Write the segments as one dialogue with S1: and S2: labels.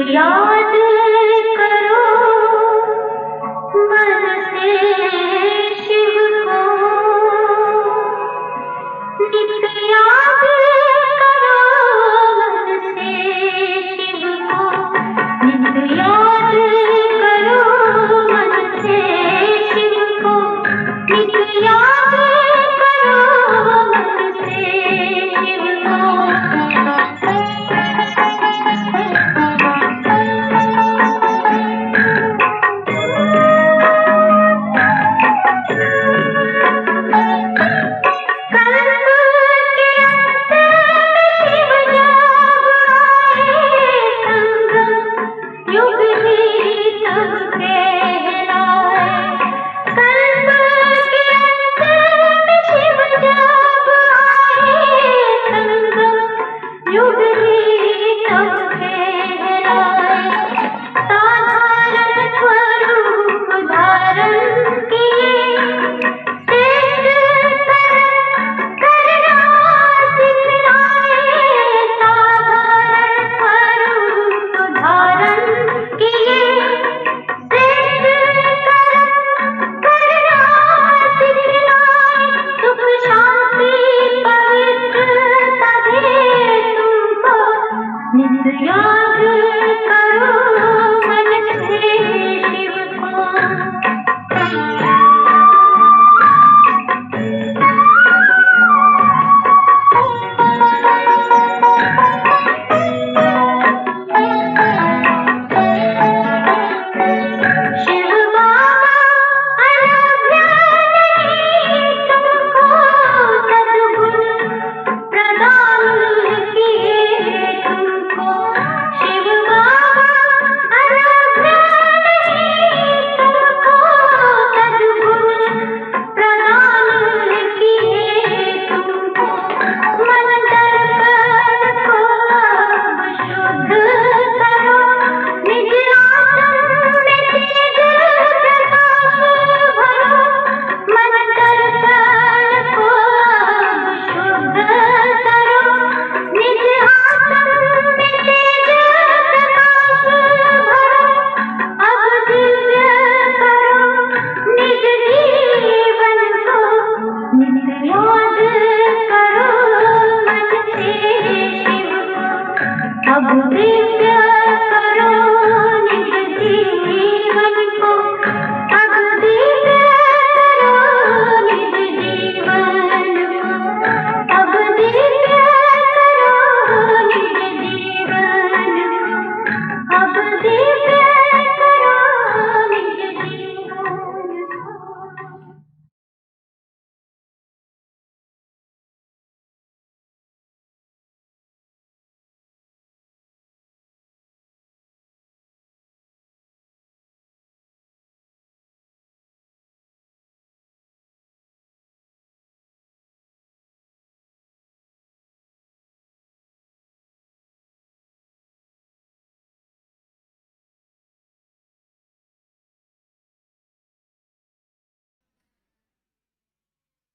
S1: याद करो मन से शिव को, नित याद करो मन से शिव को, नित याद करो मन से शिव को, नित याद करो मन से शिव को।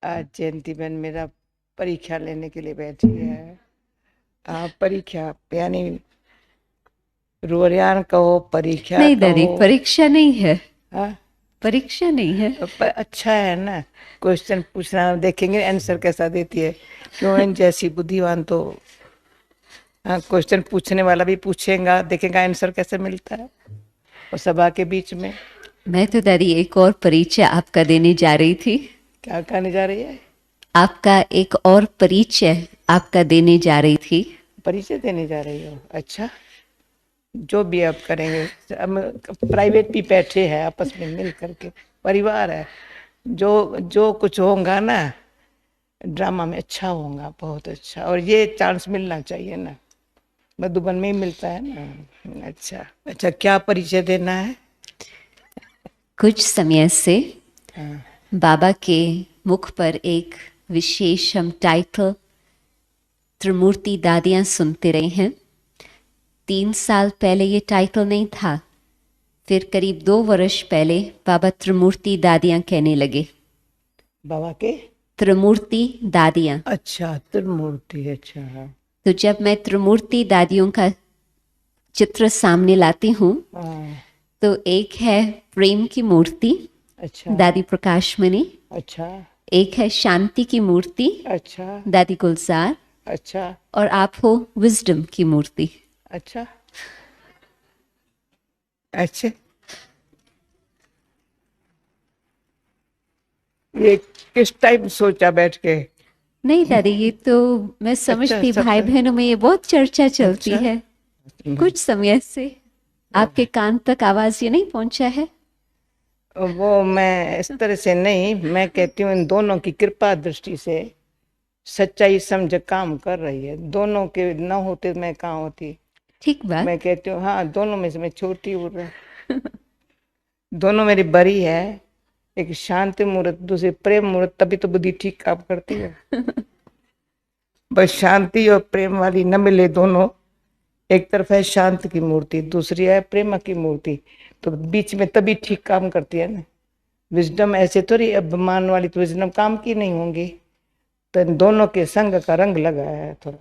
S2: आज जयंती बहन मेरा परीक्षा लेने के लिए बैठी है। परीक्षा यानी रोरियान कहो, परीक्षा
S3: नहीं दादी,
S2: कहो।
S3: परीक्षा नहीं है।
S2: हाँ,
S3: परीक्षा नहीं है।
S2: पर अच्छा है ना, क्वेश्चन पूछना, देखेंगे आंसर कैसा देती है। क्यों इन जैसी बुद्धिवान तो क्वेश्चन पूछने वाला भी पूछेगा, देखेगा आंसर कैसे मिलता है और सभा के बीच में।
S3: मैं तो दादी एक और परिचय आपका देने जा रही थी।
S2: क्या कहने जा रही है?
S3: आपका एक और परिचय आपका देने जा रही थी।
S2: परिचय देने जा रही हो? अच्छा, जो भी आप करेंगे। हम प्राइवेट भी बैठे हैं, आपस में मिल करके परिवार है। जो कुछ होगा ना ड्रामा में अच्छा होगा, बहुत अच्छा। और ये चांस मिलना चाहिए ना। मधुबन में ही मिलता है ना। अच्छा अच्छा, क्या परिचय देना है?
S3: कुछ समय से
S2: हाँ,
S3: बाबा के मुख पर एक विशेष हम टाइटल त्रिमूर्ति दादियाँ सुनते रहे हैं। 3 साल पहले ये टाइटल नहीं था, फिर करीब 2 वर्ष पहले बाबा त्रिमूर्ति दादियाँ कहने लगे।
S2: बाबा के।
S3: त्रिमूर्ति दादियाँ।
S2: अच्छा, त्रिमूर्ति, अच्छा हाँ।
S3: तो जब मैं त्रिमूर्ति दादियों का चित्र सामने लाती हूँ
S2: हाँ,
S3: तो एक है प्रेम की मूर्ति
S2: अच्छा
S3: दादी प्रकाश मणि,
S2: अच्छा
S3: एक है शांति की मूर्ति
S2: अच्छा
S3: दादी गुलजार,
S2: अच्छा
S3: और आप हो विजडम की मूर्ति।
S2: अच्छा अच्छा। ये किस टाइम सोचा बैठ के?
S3: नहीं दादी, ये तो मैं समझती भाई बहनों में ये बहुत चर्चा चलती
S2: अच्छा।
S3: है कुछ समय से। आपके कान तक आवाज ये नहीं पहुंचा है?
S2: वो मैं इस तरह से नहीं, मैं कहती हूँ इन दोनों की कृपा दृष्टि से सच्चाई समझ काम कर रही है। दोनों के न होते मैं कहाँ होती।
S3: ठीक बात।
S2: मैं कहती हूँ हाँ, दोनों में से मैं छोटी हूँ। दोनों मेरी बड़ी है, एक शांति मूर्त, दूसरी प्रेम मूर्त, तभी तो बुद्धि ठीक काम करती है। बस शांति और प्रेम वाली न मिले दोनों, एक तरफ है शांत की मूर्ति, दूसरी है प्रेम की मूर्ति, तो बीच में तभी ठीक काम करती है ना। विजडम ऐसे थोड़ी अभिमान वाली तो विजडम काम की नहीं होंगी। तो इन दोनों के संग का रंग लगा है थोड़ा।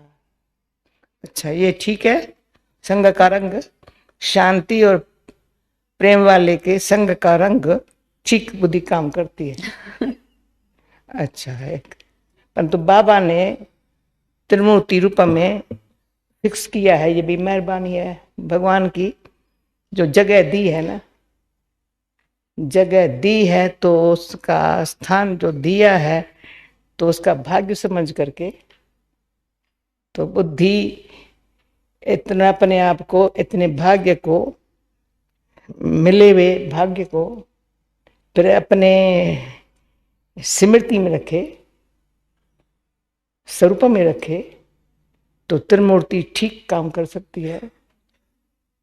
S2: अच्छा, ये ठीक है। संग का रंग, शांति और प्रेम वाले के संग का रंग ठीक बुद्धि काम करती है। अच्छा है। परंतु बाबा ने त्रिमूर्ति रूप में फिक्स किया है, ये भी मेहरबानी है भगवान की। जो जगह दी है ना, जगह दी है तो उसका स्थान जो दिया है तो उसका भाग्य समझ करके, तो बुद्धि इतना अपने आप को, इतने भाग्य को, मिले हुए भाग्य को फिर अपने स्मृति में रखे, स्वरूप में रखे, तो त्रिमूर्ति ठीक काम कर सकती है।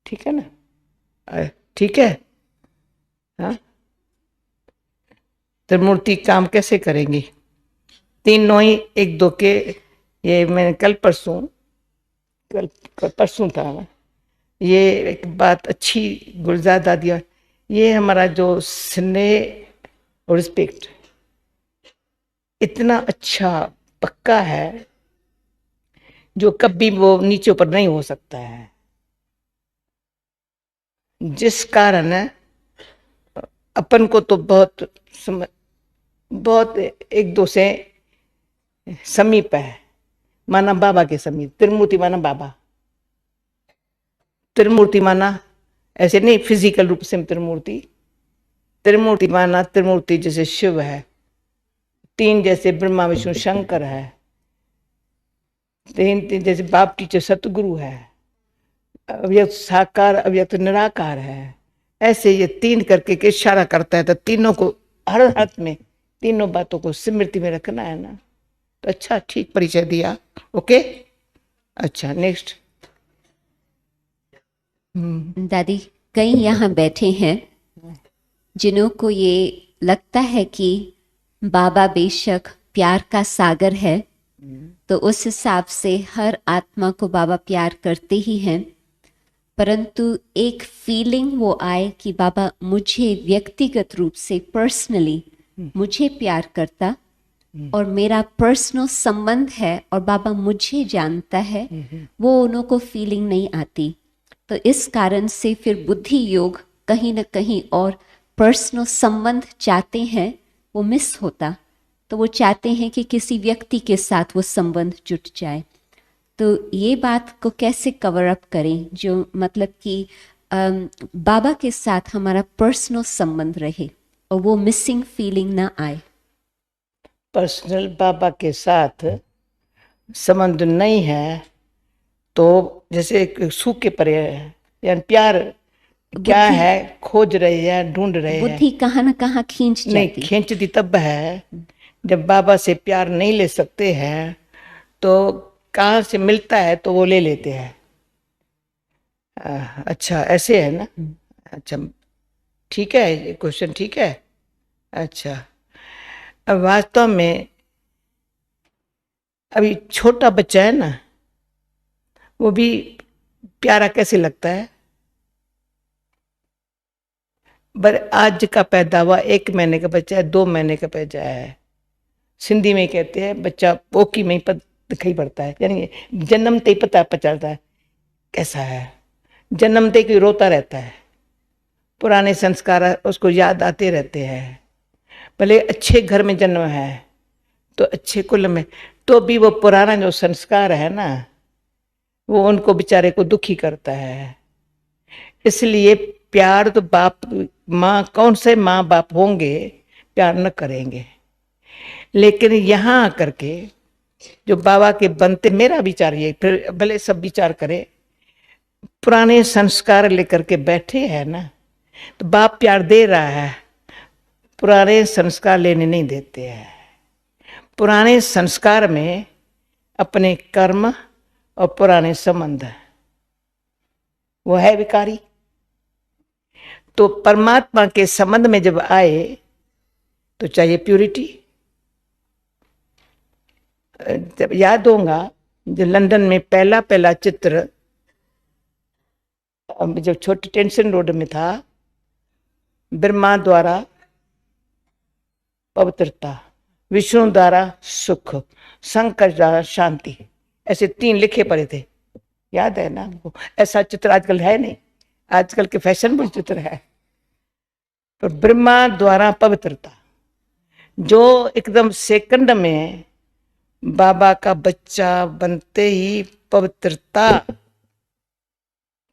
S2: ठीक है ना? ठीक है। हाँ, त्रिमूर्ति काम कैसे करेंगी? तीनों ही एक दो के, ये मैंने कल परसों था ना, ये एक बात अच्छी गुलजार दादी, ये हमारा जो स्नेह और रिस्पेक्ट इतना अच्छा पक्का है जो कभी वो नीचे ऊपर नहीं हो सकता है। जिस कारण अपन को तो बहुत एक दो से समीप है, माना बाबा के समीप। त्रिमूर्ति माना बाबा, त्रिमूर्ति माना ऐसे नहीं फिजिकल रूप से त्रिमूर्ति, त्रिमूर्ति माना त्रिमूर्ति जैसे शिव है, तीन जैसे ब्रह्मा विष्णु शंकर है, तीन जैसे बाप टीचर सतगुरु है, अव्यक्त साकार अव्यक्त निराकार है। ऐसे ये तीन करके के इशारा करता है, तो तीनों को हर हाथ में तीनों बातों को स्मृति में रखना है ना। तो अच्छा, ठीक परिचय दिया। ओके, अच्छा नेक्स्ट।
S3: दादी, कई यहाँ बैठे हैं जिन्हों को ये लगता है कि बाबा बेशक प्यार का सागर है, तो उस हिसाब से हर आत्मा को बाबा प्यार करते ही हैं, परंतु एक फीलिंग वो आए कि बाबा मुझे व्यक्तिगत रूप से पर्सनली मुझे प्यार करता और मेरा पर्सनल संबंध है और बाबा मुझे जानता है, वो उन्हों को फीलिंग नहीं आती। तो इस कारण से फिर बुद्धि योग कहीं ना कहीं और पर्सनल संबंध चाहते हैं, वो मिस होता। तो वो चाहते हैं कि किसी व्यक्ति के साथ वो संबंध जुट जाए। तो ये बात को कैसे कवर अप करें, जो मतलब कि बाबा के साथ हमारा पर्सनल संबंध रहे और वो मिसिंग फीलिंग ना आए।
S2: पर्सनल बाबा के साथ संबंध नहीं है तो जैसे एक सूखे पड़े है, यानी प्यार क्या है, खोज रहे हैं, ढूंढ रहे हैं।
S3: बुद्धि कहाँ ना कहाँ खींच
S2: नहीं,
S3: जाती।
S2: खींचती तब है जब बाबा से प्यार नहीं ले सकते हैं, तो कहाँ से मिलता है तो वो ले लेते हैं। अच्छा ऐसे है ना। अच्छा ठीक है, ये क्वेश्चन ठीक है। अच्छा, अब वास्तव में अभी छोटा बच्चा है ना, वो भी प्यारा कैसे लगता है। पर आज का पैदा हुआ 1 महीने का बच्चा है, 2 महीने का बच्चा है, सिंधी में कहते हैं बच्चा पोकी में ही दिखाई पड़ता है, यानी जन्मते ही पता चलता है कैसा है। जन्मते ही रोता रहता है, पुराने संस्कार उसको याद आते रहते हैं। भले अच्छे घर में जन्म है तो अच्छे कुल में, तो भी वो पुराना जो संस्कार है ना, वो उनको बेचारे को दुखी करता है। इसलिए प्यार तो बाप माँ, कौन से माँ बाप होंगे प्यार न करेंगे। लेकिन यहाँ आकर के जो बाबा के बनते, मेरा विचार ये, फिर भले सब विचार करे, पुराने संस्कार लेकर के बैठे हैं ना, तो बाप प्यार दे रहा है, पुराने संस्कार लेने नहीं देते हैं। पुराने संस्कार में अपने कर्म और पुराने संबंध, वो है विकारी। तो परमात्मा के संबंध में जब आए तो चाहिए प्यूरिटी। जब याद होगा जो लंदन में पहला पहला चित्र जो छोटे टेंशन रोड में था, ब्रह्मा द्वारा पवित्रता, विष्णु द्वारा सुख, शंकर द्वारा शांति, ऐसे 3 लिखे पड़े थे, याद है ना आपको। ऐसा चित्र आजकल है नहीं, आजकल के फैशनेबल चित्र है। तो ब्रह्मा द्वारा पवित्रता, जो एकदम सेकंड में बाबा का बच्चा बनते ही पवित्रता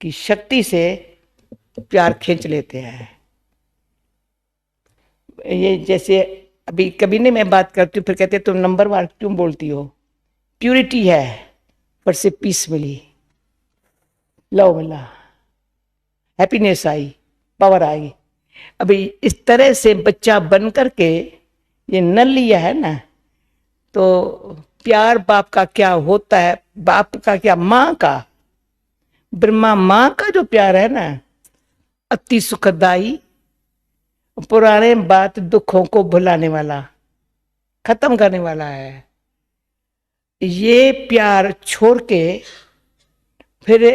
S2: की शक्ति से प्यार खींच लेते हैं। ये जैसे अभी कभी नहीं मैं बात करती हूँ, फिर कहते तुम नंबर वार क्यों बोलती हो। प्यूरिटी है, पर से पीस मिली, लव मिला, हैप्पीनेस आई, पावर आई। अभी इस तरह से बच्चा बन करके ये न लिया है ना, तो प्यार बाप का क्या होता है, बाप का क्या, माँ का, ब्रह्मा माँ का जो प्यार है ना, अति सुखदाई, पुराने बात दुखों को भुलाने वाला, खत्म करने वाला है। ये प्यार छोड़ के फिर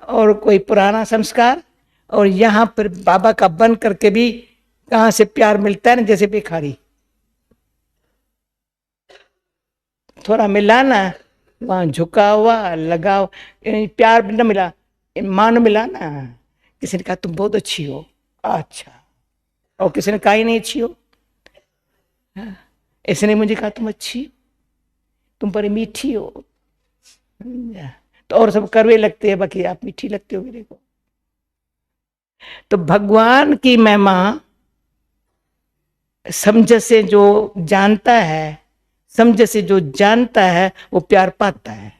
S2: और कोई पुराना संस्कार, और यहाँ पर बाबा का बन करके भी कहाँ से प्यार मिलता है ना, जैसे भिखारी। थोड़ा मिला ना, वहां झुका हुआ लगाओ, प्यार न मिला, मान मिला ना, किसी ने कहा तुम बहुत अच्छी हो, अच्छा, और किसी ने कहा ही नहीं अच्छी हो, इसने मुझे कहा तुम अच्छी हो, तुम बड़ी मीठी हो, तो और सब करवे लगते हैं, बाकी आप मीठी लगते हो मेरे को। तो भगवान की महिमा समझ से जो जानता है, समझ से जो जानता है वो प्यार पाता है।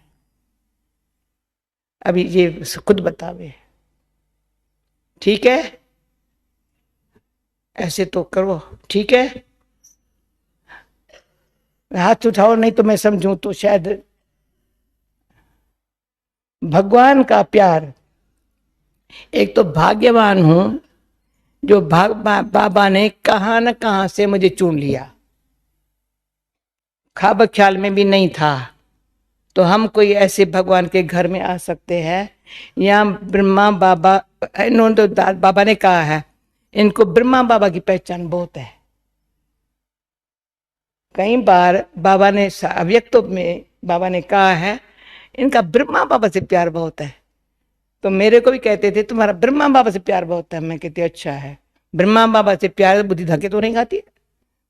S2: अभी ये खुद बतावे, ठीक है, ऐसे तो करो, ठीक है। हाथ उठाओ, नहीं तो मैं समझूं तो शायद भगवान का प्यार। एक तो भाग्यवान हूं जो बाबा ने कहां न कहां से मुझे चुन लिया, ख्वाब ख्याल में भी नहीं था। तो हम कोई ऐसे भगवान के घर में आ सकते हैं। यहाँ ब्रह्मा बाबा, इन्होंने तो बाबा ने कहा है, इनको ब्रह्मा बाबा की पहचान बहुत है। कई बार बाबा ने अव्यक्त में बाबा ने कहा है इनका ब्रह्मा बाबा से प्यार बहुत है। तो मेरे को भी कहते थे तुम्हारा ब्रह्मा बाबा से प्यार बहुत है। मैं कहती अच्छा है, ब्रह्मा बाबा से प्यार, बुद्धि धक्के तो नहीं खाती।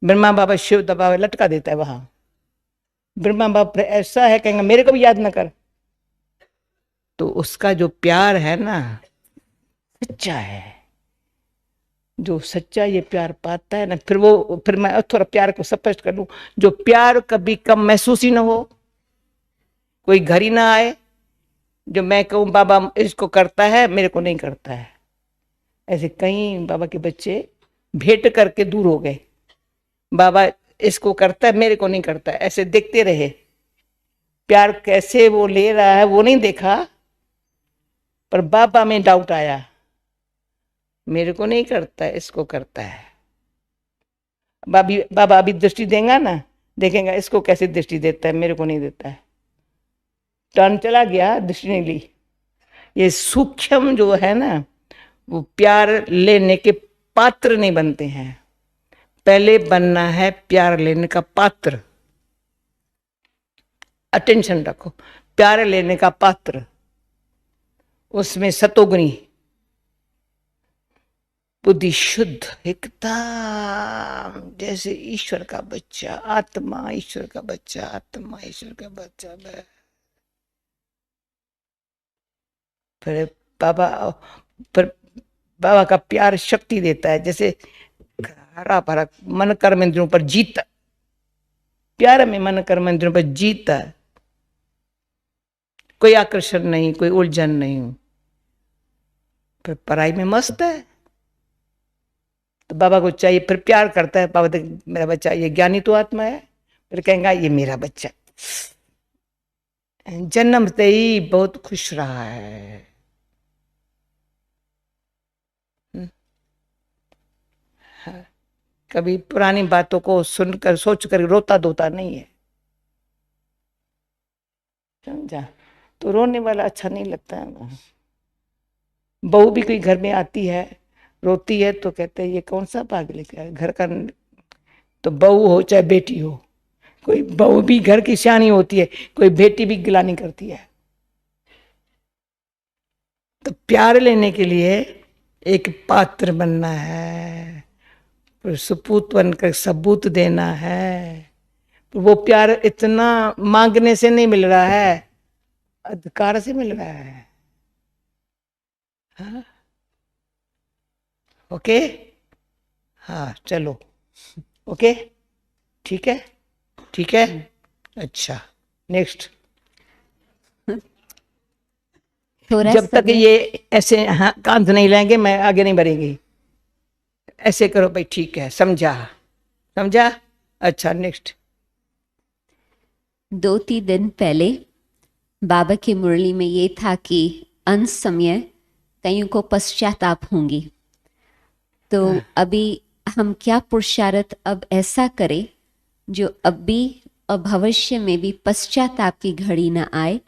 S2: ब्रह्मा बाबा शिव दबा लटका देता है वहां। ब्रह्मा बाबा ऐसा है, कहेंगे मेरे को भी याद न कर। तो उसका जो प्यार है ना, सच्चा है। जो सच्चा ये प्यार पाता है ना, फिर मैं थोड़ा प्यार को स्पष्ट कर लूं, जो प्यार कभी कम महसूस ही ना हो, कोई घर ही ना आए जो मैं कहूँ बाबा इसको करता है मेरे को नहीं करता है। ऐसे कई बाबा के बच्चे भेंट करके दूर हो गए, बाबा इसको करता है मेरे को नहीं करता है, ऐसे देखते रहे। प्यार कैसे वो ले रहा है वो नहीं देखा, पर बाबा में डाउट आया, मेरे को नहीं करता है, इसको करता है। बाबा अभी दृष्टि देगा ना, देखेगा इसको कैसे दृष्टि देता है, मेरे को नहीं देता है। टर्न चला गया, दृष्टि नहीं ली। ये सूक्ष्म जो है ना, वो प्यार लेने के पात्र नहीं बनते हैं। पहले बनना है प्यार लेने का पात्र। अटेंशन रखो, प्यार लेने का पात्र, उसमें सतोगुणी, बुद्धि शुद्ध, एकदम जैसे ईश्वर का बच्चा, आत्मा ईश्वर का बच्चा, आत्मा ईश्वर का बच्चा। फिर बाबा का प्यार शक्ति देता है, जैसे हरा भरा मन कर्म इंद्रियों पर जीता, प्यार में मन कर्म इंद्रियों पर जीता, कोई आकर्षण नहीं, कोई उलझन नहीं, फिर पढ़ाई में मस्त है। तो बाबा को चाहिए, फिर प्यार करता है, बाबा देख मेरा बच्चा, ये ज्ञानी तो आत्मा है, फिर कहेंगे ये मेरा बच्चा, जन्म से ही बहुत खुश रहा है। कभी पुरानी बातों को सुनकर सोचकर रोता धोता नहीं है, समझा? तो रोने वाला अच्छा नहीं लगता है ना। बहू भी कोई घर में आती है, रोती है, तो कहते हैं ये कौन सा पागल है घर का। तो बहू हो चाहे बेटी हो, कोई बहू भी घर की सियानी होती है, कोई बेटी भी गिलानी करती है। तो प्यार लेने के लिए एक पात्र बनना है, फिर सुपूत बनकर सबूत देना है। वो प्यार इतना मांगने से नहीं मिल रहा है, अधिकार से मिल रहा है। हाँ? ओके, हाँ चलो, ओके, ठीक है, ठीक है, अच्छा नेक्स्ट। जब तक ये ऐसे हाँ कांध नहीं लेंगे, मैं आगे नहीं बढ़ेंगी। ऐसे करो भाई, ठीक है, समझा, समझा, अच्छा नेक्स्ट।
S3: 2-3 दिन पहले बाबा की मुरली में ये था कि अंत समय कईयों को पश्चाताप होंगी, तो अभी हम क्या पुरुषार्थ अब ऐसा करें जो अब भी और भविष्य में भी पश्चाताप की घड़ी ना आए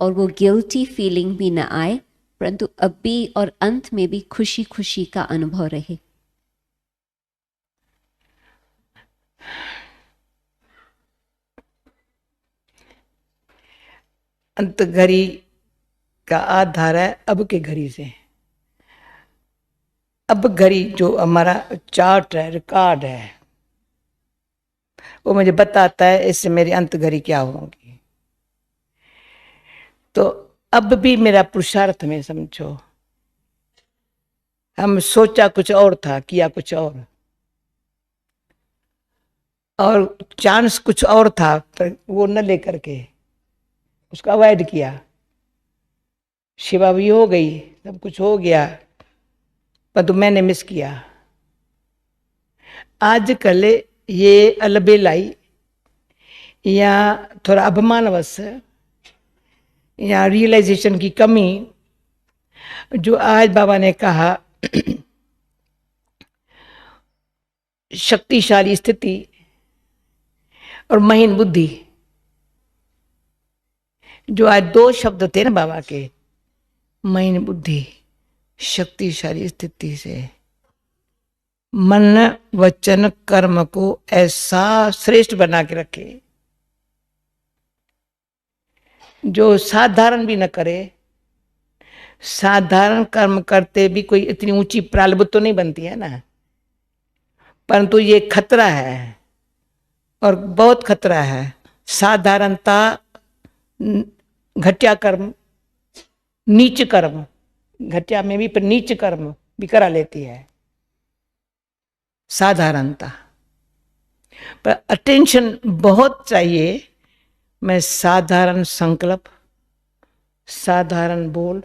S3: और वो गिल्टी फीलिंग भी ना आए, परंतु अब भी और अंत में भी खुशी खुशी का अनुभव रहे।
S2: अंत घड़ी का आधार है अब के घड़ी से। अब घड़ी जो हमारा चार्ट है, रिकॉर्ड है, वो मुझे बताता है इससे मेरी अंत घड़ी क्या होगी। तो अब भी मेरा पुरुषार्थ में समझो, हम सोचा कुछ और था, किया कुछ और चांस कुछ और था, पर वो न लेकर के उसका अवॉइड किया। सेवा भी हो गई, सब कुछ हो गया, पर तो मैंने मिस किया। आजकल ये अलबेलाई या थोड़ा अभिमानवश या रियलाइजेशन की कमी, जो आज बाबा ने कहा शक्तिशाली स्थिति और महीन बुद्धि, जो आज 2 शब्द थे ना बाबा के, महीन बुद्धि, शक्तिशाली स्थिति से मन वचन कर्म को ऐसा श्रेष्ठ बना के रखे जो साधारण भी न करे। साधारण कर्म करते भी कोई इतनी ऊंची प्रारब्ध तो नहीं बनती है ना, परंतु ये खतरा है और बहुत खतरा है। साधारणता घटिया कर्म, नीच कर्म, घटिया में भी पर नीच कर्म भी करा लेती है साधारणता। पर अटेंशन बहुत चाहिए। मैं साधारण संकल्प, साधारण बोल,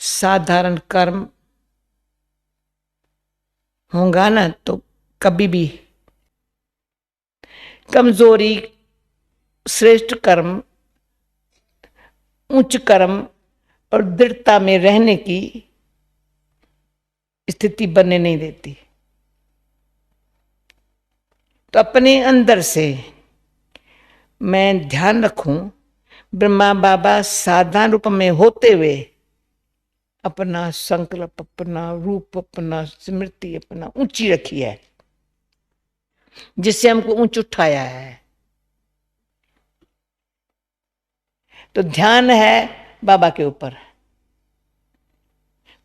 S2: साधारण कर्म होगा ना, तो कभी भी कमजोरी, श्रेष्ठ कर्म, उच्च कर्म और दृढ़ता में रहने की स्थिति बनने नहीं देती। तो अपने अंदर से मैं ध्यान रखूं, ब्रह्मा बाबा साधारण रूप में होते हुए अपना संकल्प, अपना रूप, अपना स्मृति, अपना ऊंची रखी है, जिससे हमको ऊंच उठाया है। तो ध्यान है बाबा के ऊपर,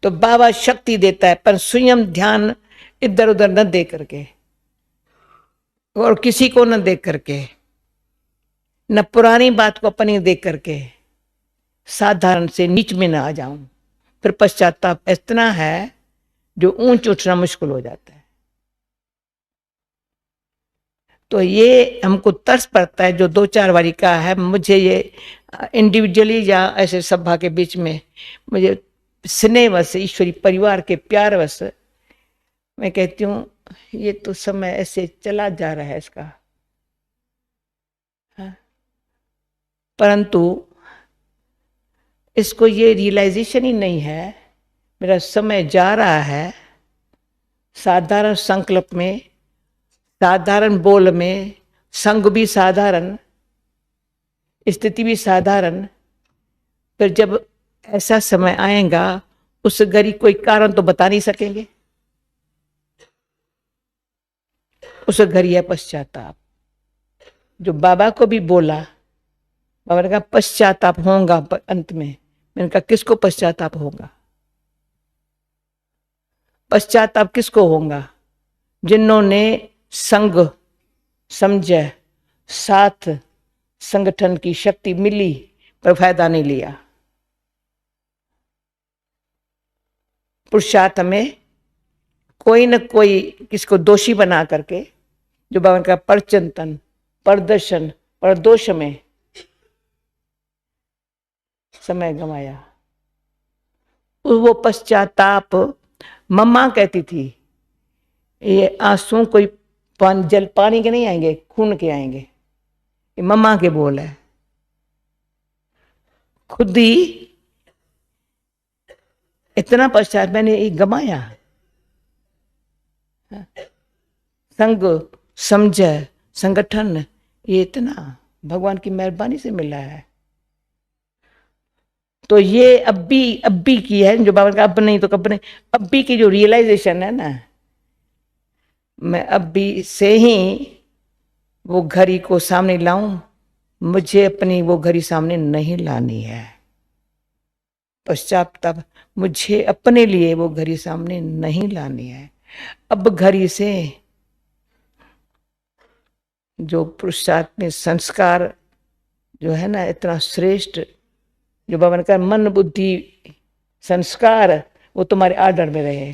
S2: तो बाबा शक्ति देता है, पर स्वयं ध्यान इधर उधर न दे करके और किसी को न देख करके, न पुरानी बात को अपनी देख करके साधारण से नीच में न आ जाऊं। फिर पश्चाताप इतना है जो ऊंच उठना मुश्किल हो जाता है। तो ये हमको तरस पड़ता है जो 2-4 बारी कहा है। मुझे ये इंडिविजुअली या ऐसे सभा के बीच में मुझे स्नेहवश, ईश्वरी परिवार के प्यारवश मैं कहती हूँ ये तो समय ऐसे चला जा रहा है इसका, हाँ? परंतु इसको ये रियलाइजेशन ही नहीं है मेरा समय जा रहा है। साधारण संकल्प में, साधारण बोल में, संग भी साधारण, स्थिति भी साधारण। फिर जब ऐसा समय आएगा उस घड़ी कोई कारण तो बता नहीं सकेंगे, उस घड़ी है पश्चाताप। जो बाबा को भी बोला, बाबा ने कहा पश्चाताप होगा अंत में। मैंने कहा किसको पश्चाताप होगा? पश्चाताप किसको होगा? जिन्होंने संग समझे, साथ संगठन की शक्ति मिली पर फायदा नहीं लिया। पुरुषार्थ में कोई न कोई किसको दोषी बना करके, जो बाबा का परचिंतन, प्रदर्शन, प्रदोष में समय गंवाया। वो पश्चाताप मम्मा कहती थी, ये आंसू कोई जल पानी के नहीं आएंगे, खून के आएंगे। ये मम्मा के बोल है। खुद ही इतना पश्चात मैंने ये गमाया। संग समझ संगठन, ये इतना भगवान की मेहरबानी से मिला है। तो ये अभी की है, जो बाबा का अब नहीं तो कब नहीं, अभी की जो रियलाइजेशन है ना, मैं अभी से ही वो घड़ी को सामने लाऊं। मुझे अपनी वो घड़ी सामने नहीं लानी है। पश्चाताप मुझे अपने लिए वो घड़ी सामने नहीं लानी है। अब घड़ी से जो पुरुषार्थ में संस्कार जो है ना इतना श्रेष्ठ, जो बाबा ने कहा मन बुद्धि संस्कार, वो तुम्हारे आर्डर में रहे।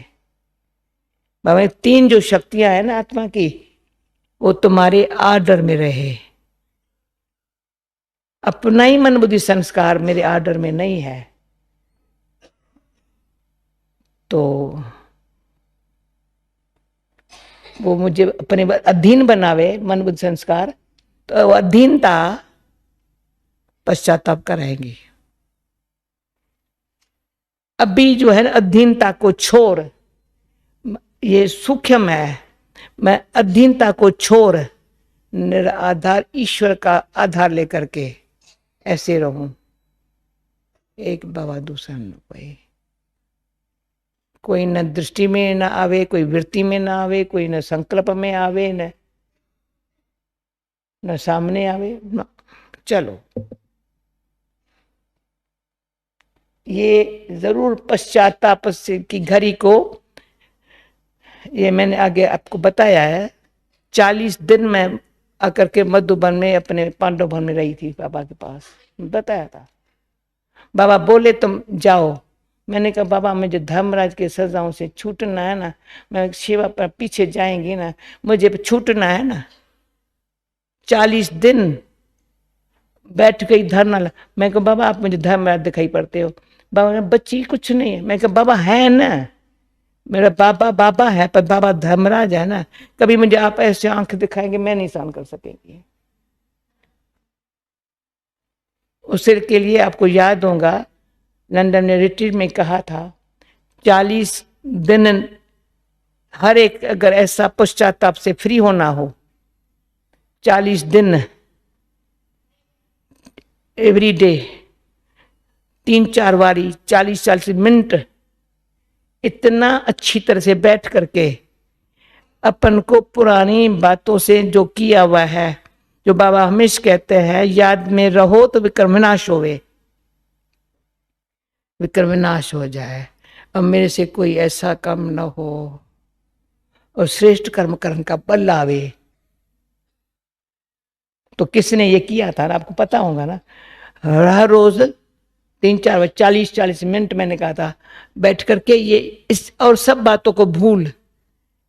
S2: बाबा ने 3 जो शक्तियां है ना आत्मा की, वो तुम्हारे आर्डर में रहे। अपना ही मन बुद्धि संस्कार मेरे आर्डर में नहीं है, तो वो मुझे अपने अधीन बनावे मन बुद्धि संस्कार, तो अधीनता पश्चाताप का रहेगी। अभी जो है ना अधीनता को छोड़, ये सूक्ष्म है, मैं अधीनता को छोड़ निराधार ईश्वर का आधार लेकर के ऐसे रहूं। एक बाबा दूसरा न कोई न दृष्टि में न आवे, कोई वृत्ति में न आवे, कोई न संकल्प में आवे, न सामने आवे न। चलो ये जरूर पश्चाताप की घड़ी को, ये मैंने आगे आपको बताया है। 40 दिन में आकर के मधुबन में अपने पांडव भवन में रही थी, बाबा के पास बताया था। बाबा बोले तुम जाओ। मैंने कहा बाबा मुझे धर्मराज के सजाओं से छूटना है ना, मैं सेवा पर पीछे जाएंगी ना, मुझे छूटना है ना। 40 दिन बैठ गई धरना। मैं कहा बाबा आप मुझे धर्मराज दिखाई पड़ते हो। बाबा ने बच्ची कुछ नहीं है। मैं कहा बाबा है ना, मेरा बाबा बाबा है, पर बाबा धर्मराज है ना। कभी मुझे आप ऐसे आंख दिखाएंगे मैं नहीं सहन कर सकेंगी। उस के लिए आपको याद होगा लंदन में रिट्रीट में कहा था 40 दिन हर एक अगर ऐसा पश्चाताप से फ्री होना हो, 40 दिन एवरी डे 3-4 बारी 40-40 मिनट इतना अच्छी तरह से बैठ करके अपन को पुरानी बातों से जो किया हुआ है, जो बाबा हमेशा कहते हैं याद में रहो तो विक्रम विनाश होवे, विक्रम विनाश हो जाए। अब मेरे से कोई ऐसा काम न हो और श्रेष्ठ कर्म करने का बल आवे। तो किसने ये किया था ना, आपको पता होगा ना। हर रोज 3-4 40-40 मिनट मैंने कहा था बैठ करके ये इस और सब बातों को भूल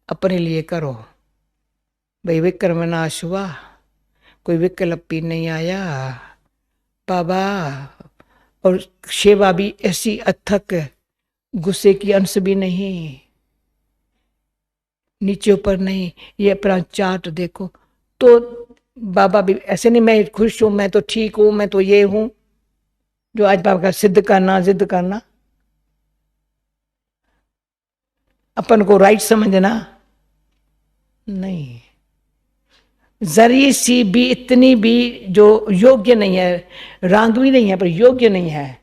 S2: अपने लिए करो। भाई विक्रम विनाश हुआ, कोई विकल्प भी नहीं आया बाबा। और सेवा भी ऐसी अथक, गुस्से की अंश भी नहीं, नीचे ऊपर नहीं। ये अपना चार्ट देखो तो बाबा भी ऐसे नहीं मैं खुश हूं, मैं तो ठीक हूं, मैं तो ये हूं जो आज बाबा का सिद्ध करना जिद करना, अपन को राइट समझना नहीं। जरी सी भी इतनी भी जो योग्य नहीं है, रांग भी नहीं है पर योग्य नहीं है,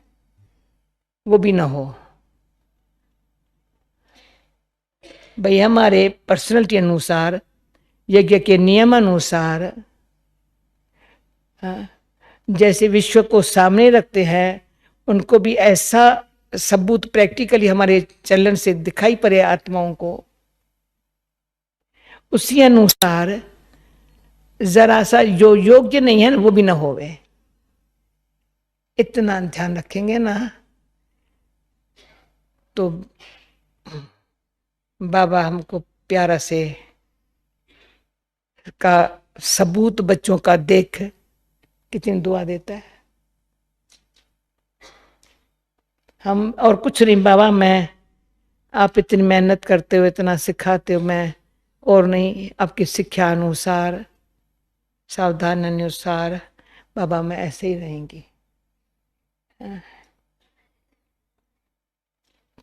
S2: वो भी ना हो। भाई हमारे पर्सनैलिटी अनुसार, यज्ञ के नियम अनुसार जैसे विश्व को सामने रखते हैं, उनको भी ऐसा सबूत प्रैक्टिकली हमारे चलन से दिखाई पड़े आत्माओं को, उसी अनुसार जरा सा जो योग्य नहीं है ना वो भी ना होवे। इतना ध्यान रखेंगे ना तो बाबा हमको प्यारा से का सबूत बच्चों का देख कितनी दुआ देता है। हम और कुछ नहीं बाबा, मैं आप इतनी मेहनत करते हो, इतना सिखाते हो, मैं और नहीं, आपकी शिक्षा अनुसार सावधान अनुसार बाबा मैं ऐसे ही रहेंगी।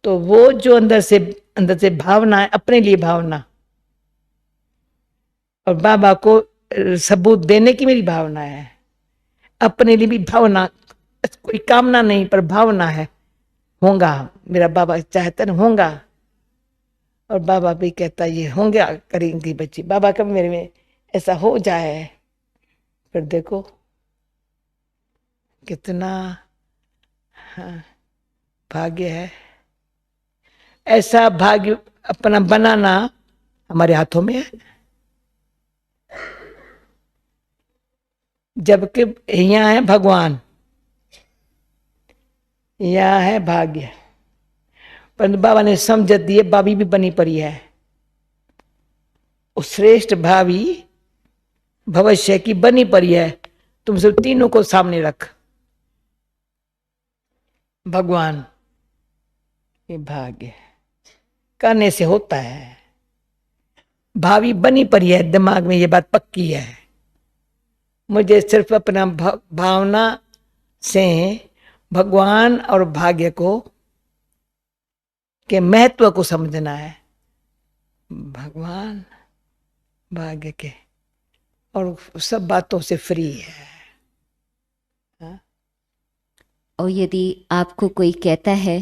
S2: तो वो जो अंदर से भावना है, अपने लिए भावना, और बाबा को सबूत देने की मेरी भावना है, अपने लिए भी भावना, कोई कामना नहीं पर भावना है, होगा मेरा बाबा चाहता ना होगा। और बाबा भी कहता ये होंगे करेंगी बच्ची, बाबा कब मेरे में ऐसा हो जाए। फिर देखो कितना भाग्य है। ऐसा भाग्य अपना बनाना हमारे हाथों में है। जबकि यहाँ है भगवान, यहाँ है भाग्य, परंतु बाबा ने समझ दिए, भाभी भी बनी पड़ी है। उस श्रेष्ठ भावी भविष्य की बनी पड़ी है। तुम सब तीनों को सामने रख, भगवान ये भाग्य करने से होता है। भावी बनी पड़ी है, दिमाग में ये बात पक्की है। मुझे सिर्फ अपना भावना से भगवान और भाग्य को के महत्व को समझना है। भगवान भाग्य के और सब बातों से फ्री है।
S3: और यदि आपको कोई कहता है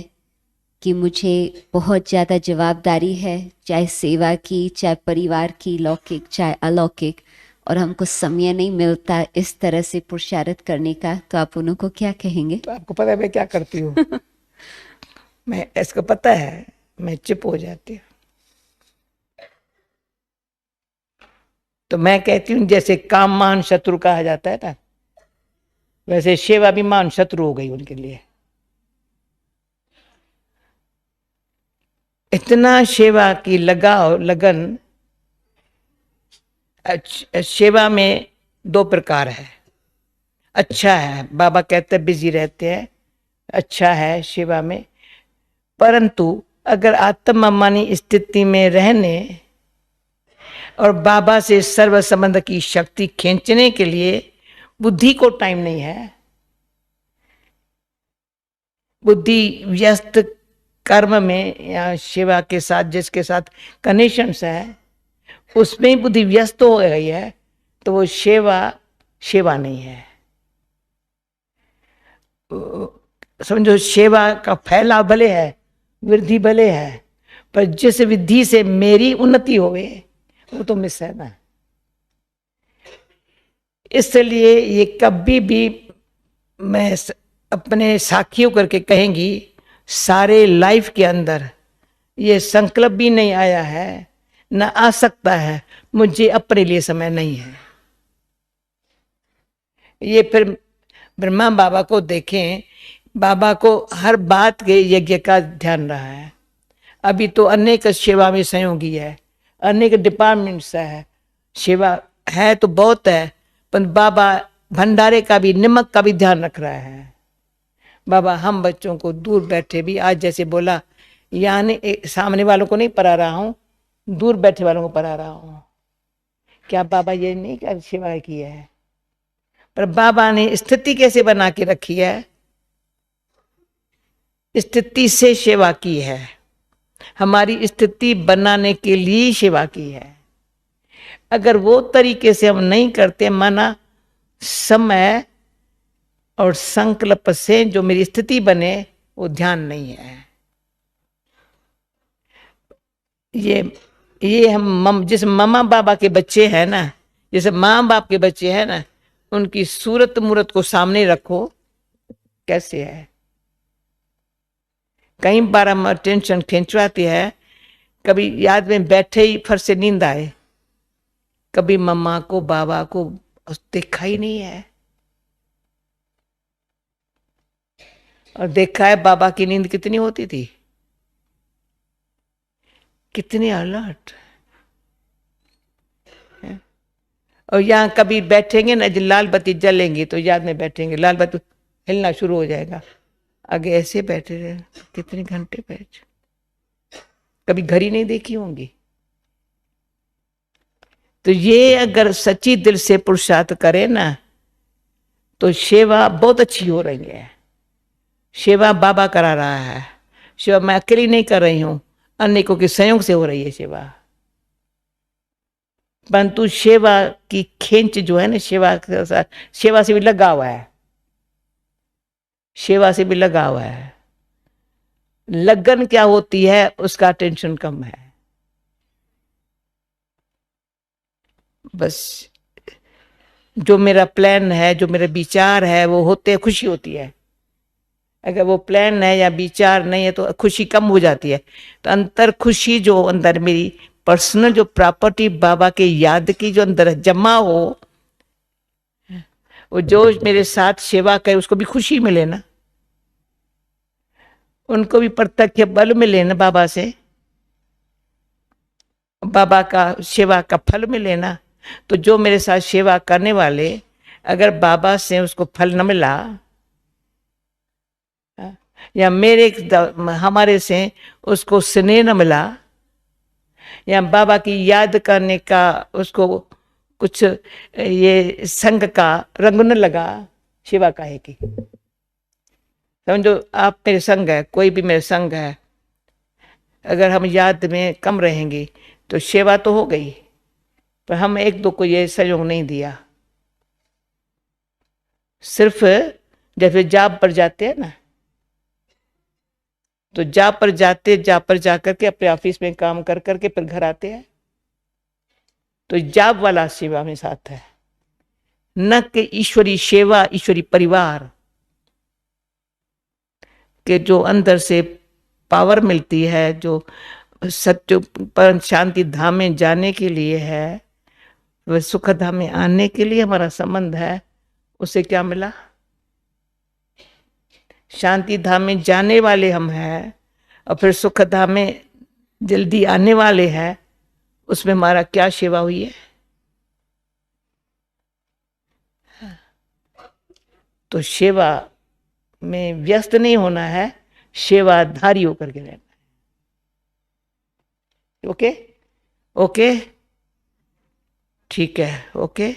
S3: कि मुझे बहुत ज़्यादा जवाबदारी है, चाहे सेवा की, चाहे परिवार की, लौकिक चाहे अलौकिक, और हमको समय नहीं मिलता इस तरह से पुरुषार्थ करने का, तो आप उनको क्या कहेंगे?
S2: तो आपको पता है मैं क्या करती हूँ? मैं इसको पता है, मैं चुप हो जाती हूँ। तो मैं कहती हूँ जैसे काम मान शत्रु कहा जाता है ना, वैसे सेवा भी मान शत्रु हो गई उनके लिए। इतना सेवा की लगाव लगन। सेवा में 2 प्रकार है। अच्छा है, बाबा कहते हैं बिजी रहते हैं, अच्छा है सेवा में, परंतु अगर आत्मामानी स्थिति में रहने और बाबा से सर्व संबंध की शक्ति खींचने के लिए बुद्धि को टाइम नहीं है, बुद्धि व्यस्त कर्म में या सेवा के साथ जिसके साथ कनेक्शंस है उसमें ही बुद्धि व्यस्त हो गई है तो वो सेवा नहीं है। समझो सेवा का फैलाव भले है, वृद्धि भले है, पर जिस विधि से मेरी उन्नति होवे वो तो मिस है ना। इसलिए ये कभी भी मैं अपने साखियों करके कहेंगी, सारे लाइफ के अंदर ये संकल्प भी नहीं आया है, न आ सकता है, मुझे अपने लिए समय नहीं है। ये फिर ब्रह्मा बाबा को देखें, बाबा को हर बात के यज्ञ का ध्यान रहा है। अभी तो अनेक सेवा में सहयोगी है, अनेक डिपार्टमेंट्स है, सेवा है तो बहुत है, पर बाबा भंडारे का भी, नमक का भी ध्यान रख रहा है। बाबा हम बच्चों को दूर बैठे भी, आज जैसे बोला, यानी सामने वालों को नहीं पढ़ा रहा हूँ, दूर बैठे वालों को पढ़ा रहा हूँ। क्या बाबा ये नहीं कर सेवा की है? पर बाबा ने स्थिति कैसे बना के रखी है? स्थिति से सेवा की है, हमारी स्थिति बनाने के लिए सेवा की है। अगर वो तरीके से हम नहीं करते, माना समय और संकल्प से जो मेरी स्थिति बने वो ध्यान नहीं है। ये हम जिस मम्मा बाबा के बच्चे हैं ना, जैसे माँ बाप के बच्चे हैं ना, उनकी सूरत मूरत को सामने रखो, कैसे है। कई बार हम टेंशन खिंचवाती है, कभी याद में बैठे ही फर से नींद आए, कभी मम्मा को बाबा को देखा ही नहीं है। और देखा है बाबा की नींद कितनी होती थी, कितनी अलर्ट। और यहाँ कभी बैठेंगे ना, लाल बत्ती जलेंगी तो याद में बैठेंगे, लाल बत्ती हिलना शुरू हो जाएगा, आगे ऐसे बैठे रहे कितने घंटे बैठ। कभी घड़ी नहीं देखी होंगी। तो ये अगर सच्ची दिल से पुरुषार्थ करे ना तो सेवा बहुत अच्छी हो रही है। सेवा बाबा करा रहा है, सेवा मैं अकेली नहीं कर रही हूं, अनेकों के सहयोग से हो रही है सेवा। परंतु सेवा की खींच जो है ना, सेवा से भी लगा हुआ है, सेवा से भी लगा हुआ है। लगन क्या होती है उसका टेंशन कम है। बस जो मेरा प्लान है, जो मेरा विचार है, वो होते खुशी होती है। अगर वो प्लान है या विचार नहीं है तो खुशी कम हो जाती है। तो अंतर खुशी जो अंदर मेरी पर्सनल जो प्रॉपर्टी बाबा के याद की जो अंदर जमा हो, वो जो मेरे साथ सेवा करे उसको भी खुशी मिले ना, उनको भी प्रत्यक्ष बल मिले ना बाबा से, बाबा का सेवा का फल मिले ना। तो जो मेरे साथ सेवा करने वाले अगर बाबा से उसको फल न मिला या हमारे से उसको स्नेह न मिला या बाबा की याद करने का उसको कुछ ये संग का रंग न लगा, सेवा काहे की। समझो आप मेरे संग है, कोई भी मेरे संग है, अगर हम याद में कम रहेंगे तो सेवा तो हो गई, पर हम एक दो को ये सहयोग नहीं दिया। सिर्फ जैसे जाप पर जाते हैं ना, तो जाप पर जाकर के अपने ऑफिस में काम कर करके फिर घर आते हैं, तो जाप वाला सेवा में साथ है, न कि ईश्वरी सेवा, ईश्वरी परिवार के जो अंदर से पावर मिलती है, जो सत्य परम शांति धाम में जाने के लिए है, वह सुख धाम में आने के लिए हमारा संबंध है। उसे क्या मिला? शांति धाम में जाने वाले हम हैं और फिर सुख धाम में जल्दी आने वाले हैं, उसमें हमारा क्या सेवा हुई है? तो सेवा में व्यस्त नहीं होना है, सेवाधारी होकर के रहना है। ओके ओके, ठीक है, ओके,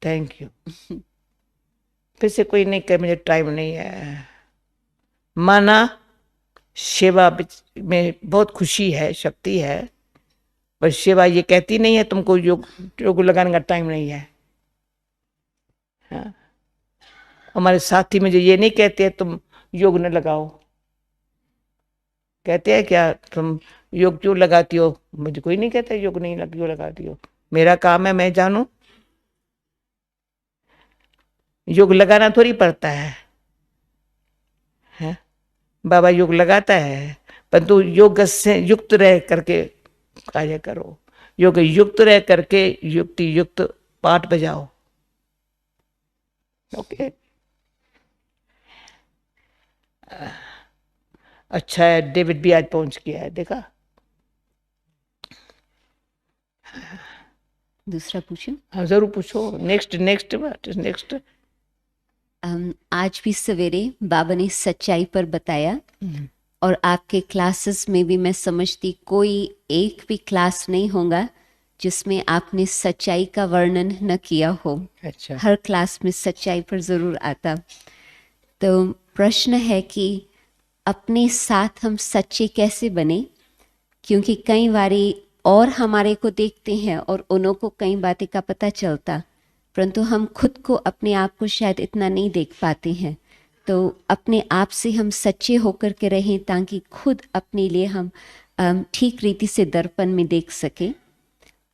S2: थैंक यू। फिर से कोई नहीं कहे मुझे टाइम नहीं है। माना सेवा में बहुत खुशी है, शक्ति है, पर सेवा ये कहती नहीं है तुमको योग लगाने का टाइम नहीं है। हाँ? हमारे साथी मुझे ये नहीं कहते तुम योग न लगाओ। कहते हैं क्या तुम योग क्यों लगाती हो? मुझे कोई नहीं कहता योग नहीं क्यों लगाती हो। मेरा काम है, मैं जानू। योग लगाना थोड़ी पड़ता है, बाबा योग लगाता है, परंतु योग से युक्त रह करके कार्य करो। योग युक्त रह करके युक्ति युक्त पाठ बजाओ। ओके, अच्छा है, डेविड भी आज पहुंच गया है, देखा।
S3: दूसरा पूछूं?
S2: हाँ जरूर पूछो। नेक्स्ट।
S3: आज भी सवेरे बाबा ने सच्चाई पर बताया, और आपके क्लासेस में भी मैं समझती कोई एक भी क्लास नहीं होगा जिसमें आपने सच्चाई का वर्णन न किया हो।
S2: अच्छा।
S3: हर क्लास में सच्चाई पर ज़रूर आता। तो प्रश्न है कि अपने साथ हम सच्चे कैसे बने, क्योंकि कई बारी और हमारे को देखते हैं और उन्हों को कई बातें का पता चलता, परंतु हम खुद को अपने आप को शायद इतना नहीं देख पाते हैं। तो अपने आप से हम सच्चे होकर के रहें ताकि खुद अपने लिए हम ठीक रीति से दर्पण में देख सकें,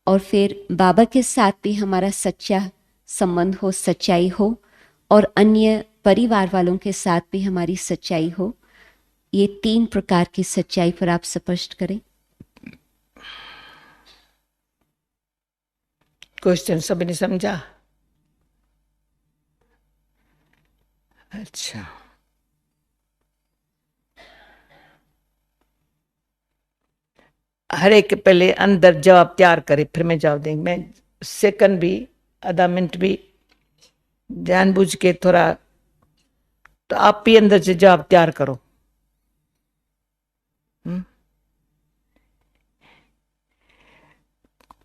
S3: और फिर बाबा के साथ भी हमारा सच्चा संबंध हो, सच्चाई हो, और अन्य परिवार वालों के साथ भी हमारी सच्चाई हो। ये 3 प्रकार की सच्चाई पर आप स्पष्ट करें।
S2: क्वेश्चन सभी ने समझा? अच्छा, हर एक पहले अंदर जवाब तैयार करे, फिर मैं जवाब देंगे। मैं सेकंड भी, आधा मिनट भी जानबूझ के थोड़ा, तो आप भी अंदर से जवाब तैयार करो।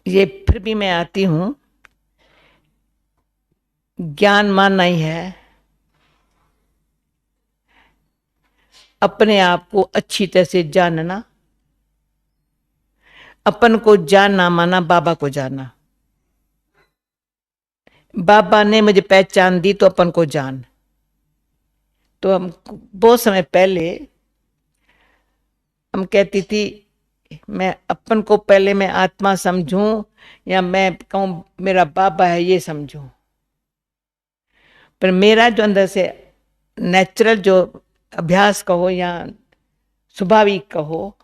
S2: ये फिर भी मैं आती हूं, ज्ञान मानना ही है, अपने आप को अच्छी तरह से जानना। अपन को जानना माना बाबा को जानना। बाबा ने मुझे पहचान दी तो अपन को जान। तो हम बहुत समय पहले हम कहती थी मैं अपन को पहले मैं आत्मा समझूं या मैं कहूं मेरा बाबा है ये समझूं। पर मेरा जो अंदर से नेचुरल जो अभ्यास कहो या स्वाभाविक कहो,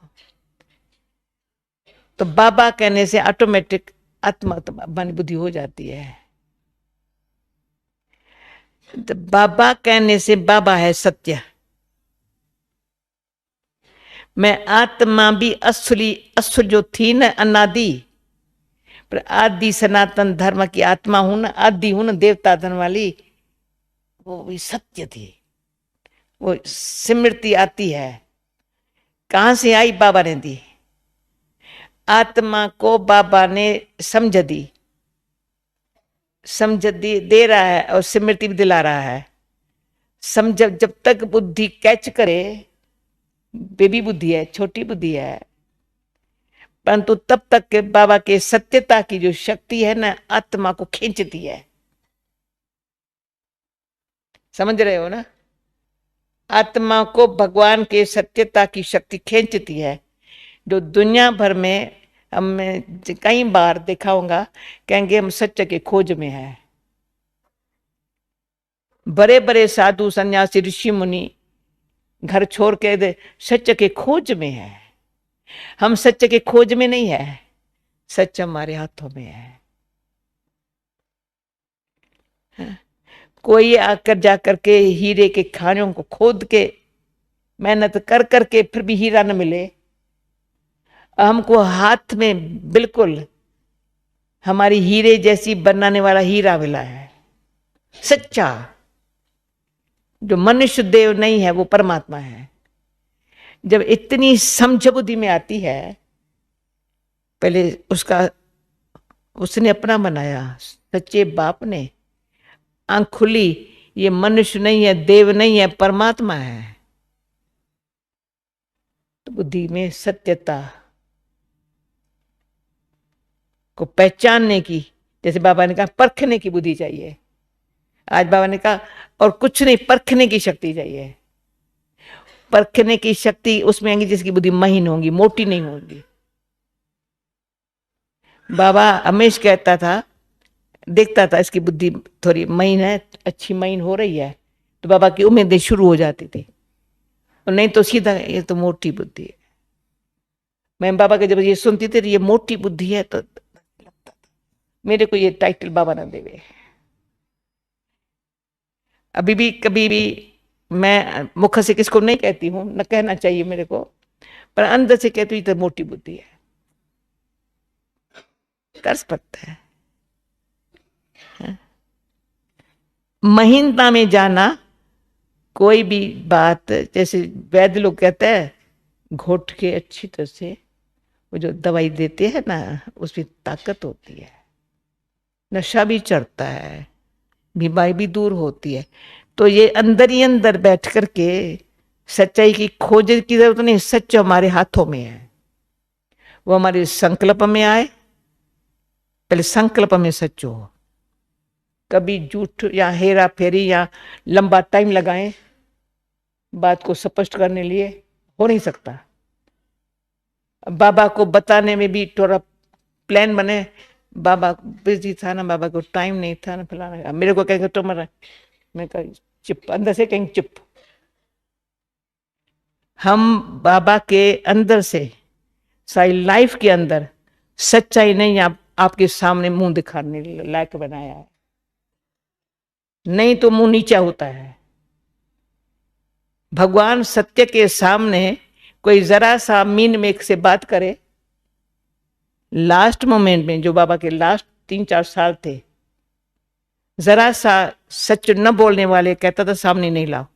S2: तो बाबा कहने से ऑटोमेटिक आत्मा मन बुद्धि हो जाती है। तो बाबा कहने से बाबा है सत्य। मैं आत्मा भी असुर जो थी न अनादि, पर आदि सनातन धर्म की आत्मा हूं ना, आदि हूं ना, देवता धन वाली, वो भी सत्य थी। वो स्मृति आती है, कहां से आई? बाबा ने दी। आत्मा को बाबा ने समझ दी, दे रहा है और स्मृति भी दिला रहा है। समझ जब तक बुद्धि कैच करे, बेबी बुद्धि है, छोटी बुद्धि है, परंतु तब तक के बाबा के सत्यता की जो शक्ति है ना, आत्मा को खींचती है। समझ रहे हो ना? आत्मा को भगवान के सत्यता की शक्ति खींचती है। जो दुनिया भर में हमने कई बार देखा होगा, कहेंगे हम सत्य के खोज में है। बड़े बड़े साधु सन्यासी ऋषि मुनि घर छोड़ के सत्य के खोज में है। हम सत्य के खोज में नहीं है, सच हमारे हाथों में है। कोई आकर जाकर के हीरे के खानों को खोद के मेहनत कर करके फिर भी हीरा न मिले, हमको हाथ में बिल्कुल हमारी हीरे जैसी बनाने वाला हीरा मिला है, सच्चा। जो मनुष्य देव नहीं है वो परमात्मा है। जब इतनी समझ बुद्धि में आती है, पहले उसने अपना बनाया, सच्चे बाप ने आंख खुली, ये मनुष्य नहीं है, देव नहीं है, परमात्मा है। तो बुद्धि में सत्यता को पहचानने की, जैसे बाबा ने कहा परखने की बुद्धि चाहिए। आज बाबा ने कहा और कुछ नहीं, परखने की शक्ति चाहिए। परखने की शक्ति उसमें आएंगी जिसकी बुद्धि महीन होगी, मोटी नहीं होगी। बाबा हमेशा कहता था, देखता था इसकी बुद्धि थोड़ी महीन है, अच्छी महीन हो रही है, तो बाबा की उम्मीदें शुरू हो जाती थी, और नहीं तो सीधा ये तो मोटी बुद्धि है। मैं बाबा के जब ये सुनती थी ये मोटी बुद्धि है, तो लगता था मेरे को ये टाइटल बाबा ना देवे। अभी भी कभी भी मैं मुख से किसको नहीं कहती हूँ, न कहना चाहिए मेरे को, पर अंदर से कहती हूँ तो मोटी बुद्धि है, कर सकता है। महीनता में जाना, कोई भी बात, जैसे वैद्य लोग कहते हैं घोट के अच्छी तरह से वो जो दवाई देते हैं ना, उसमें ताकत होती है, नशा भी चढ़ता है, बीमारी भी दूर होती है। तो ये अंदर ही अंदर बैठ करके सच्चाई की खोज की जरूरत नहीं, सच हमारे हाथों में है। वो हमारे संकल्प में आए, पहले संकल्प में सच हो। कभी झूठ या हेरा फेरी या लंबा टाइम लगाएं बात को स्पष्ट करने लिए, हो नहीं सकता। बाबा को बताने में भी थोड़ा प्लान बने, बाबा बिजी था ना, बाबा को टाइम नहीं था ना, फलाना। मेरे को कहेंगे तो मैं कह चुप, अंदर से कहेंगे चुप। हम बाबा के अंदर से सारी लाइफ के अंदर सच्चाई नहीं आपके सामने मुंह दिखाने लायक बनाया है, नहीं तो मुंह नीचा होता है। भगवान सत्य के सामने कोई जरा सा मीन मेक से बात करे, लास्ट मोमेंट में जो बाबा के लास्ट 3-4 साल थे, जरा सा सच न बोलने वाले कहता था सामने नहीं लाओ।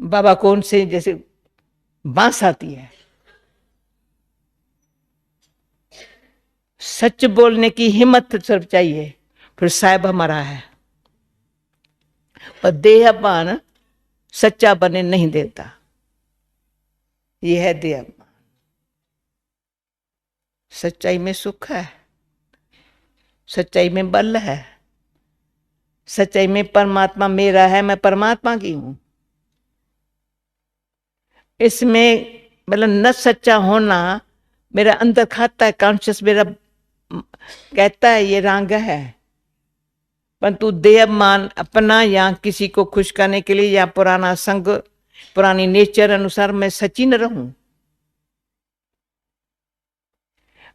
S2: बाबा कौन से जैसे बांस आती है, सच बोलने की हिम्मत सिर्फ चाहिए, फिर साहब हमारा है। पर देहपान सच्चा बने नहीं देता, यह है देहपान। सच्चाई में सुख है, सच्चाई में बल है, सच्चाई में परमात्मा मेरा है, मैं परमात्मा की हूं। इसमें मतलब न सच्चा होना मेरा अंदर खाता है, कॉन्शियस मेरा कहता है ये रंग है, परंतु देहमान अपना या किसी को खुश करने के लिए या पुराना संग, पुरानी नेचर अनुसार मैं सच्ची न रहूं।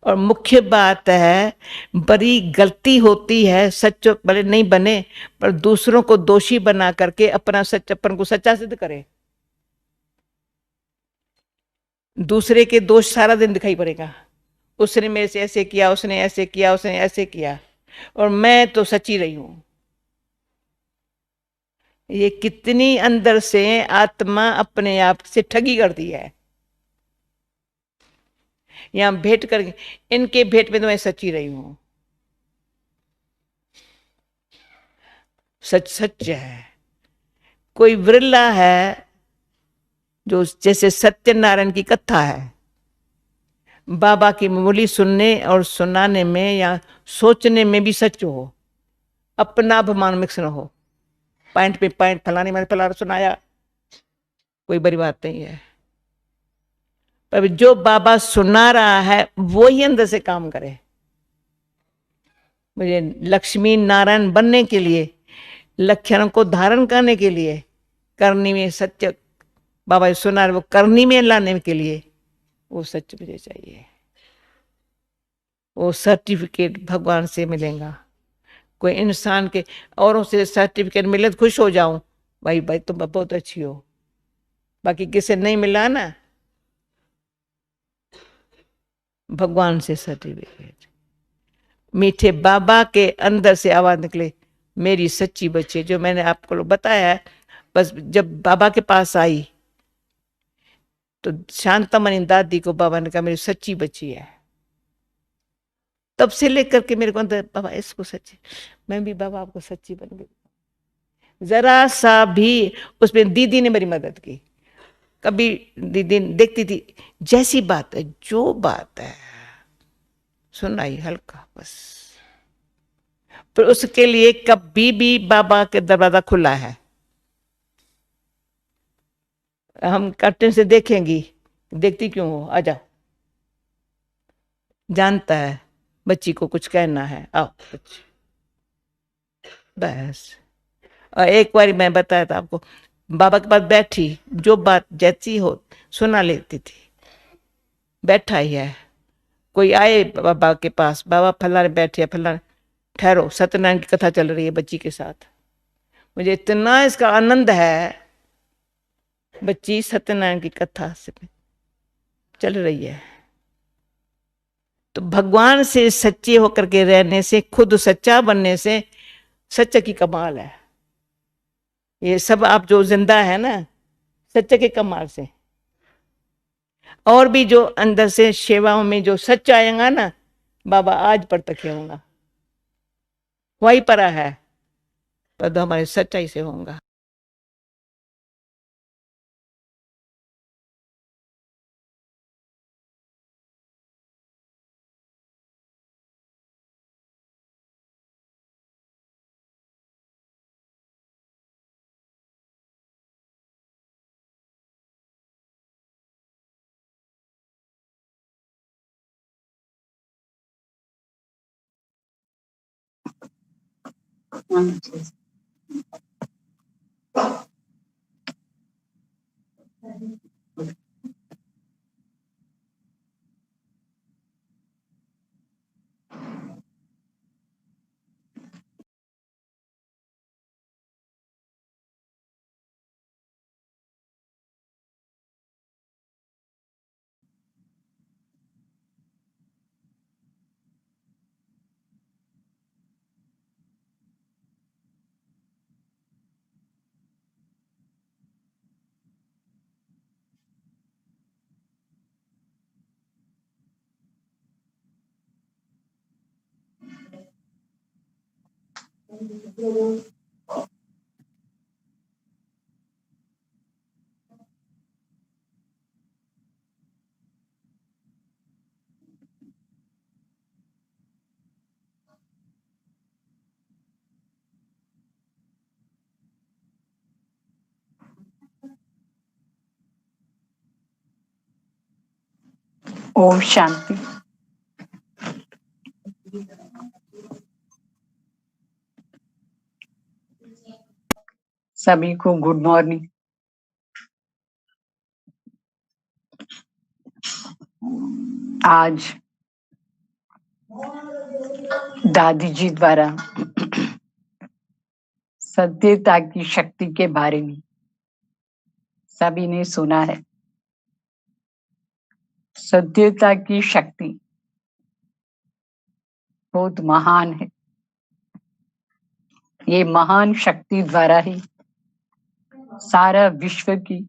S2: और मुख्य बात है, बड़ी गलती होती है सच भले नहीं बने पर दूसरों को दोषी बना करके अपना सच्चापन को सच्चा सिद्ध करे। दूसरे के दोष सारा दिन दिखाई पड़ेगा, उसने मेरे से ऐसे किया, उसने ऐसे किया, उसने ऐसे किया, और मैं तो सच्ची रही हूं। ये कितनी अंदर से आत्मा अपने आप से ठगी करती है। यहां भेंट कर, इनके भेंट में तो मैं सच्ची रही हूं, सच सच है। कोई विरला है जो जैसे सत्यनारायण की कथा है, बाबा की मुरली सुनने और सुनाने में या सोचने में भी सच हो, अपना अभिमान मिक्स न हो। पॉइंट पे पॉइंट, फलाने मैंने फलाना सुनाया, कोई बड़ी बात नहीं है, पर जो बाबा सुना रहा है वो ही अंदर से काम करे। मुझे लक्ष्मी नारायण बनने के लिए, लक्षणों को धारण करने के लिए, करनी में सत्य बाबा सुना वो करनी में लाने के लिए वो सच मुझे चाहिए। वो सर्टिफिकेट भगवान से मिलेगा। कोई इंसान के औरों से सर्टिफिकेट मिले तो खुश हो जाऊं, भाई तुम बहुत अच्छी हो, बाकी किसे नहीं मिला ना, भगवान से सर्टिफिकेट। मीठे बाबा के अंदर से आवाज निकले, मेरी सच्ची बच्ची। जो मैंने आपको बताया है, बस जब बाबा के पास आई तो शांतमणि दादी को बाबा ने कहा मेरी सच्ची बच्ची है। तब से लेकर के मेरे को अंदर, बाबा इसको सच्ची, मैं भी बाबा आपको सच्ची बन गई। जरा सा भी उसमें दीदी ने मेरी मदद की। कभी दीदी देखती थी, जैसी बात है, जो बात है सुनाई हल्का बस, पर उसके लिए कभी भी बाबा के दरवाजा खुला है। हम कर्टन से देखेंगी, देखती क्यों हो, आजा। जानता है बच्ची को कुछ कहना है, आओ बच्ची, बस। और एक बार मैं बताया था आपको, बाबा के पास बैठी, जो बात जैसी हो सुना लेती थी। बैठा ही है, कोई आए बाबा के पास, बाबा फलाने बैठे है, फलाने, ठहरो, सत्यनारायण की कथा चल रही है बच्ची के साथ। मुझे इतना इसका आनंद है, बच्ची सत्यनारायण की कथा से चल रही है। तो भगवान से सच्चे होकर के रहने से, खुद सच्चा बनने से सच्चे की कमाल है। ये सब आप जो जिंदा है ना, सच्चे के कमाल से। और भी जो अंदर से सेवाओं में जो सच आएगा ना, बाबा आज पर तक होगा, वही परा है, पर तो हमारे सच्चाई से होगा।
S4: ओम शांति। सभी को गुड मॉर्निंग। आज दादी जी द्वारा सत्यता की शक्ति के बारे में सभी ने सुना है। सत्यता की शक्ति बहुत महान है। ये महान शक्ति द्वारा ही सारा विश्व की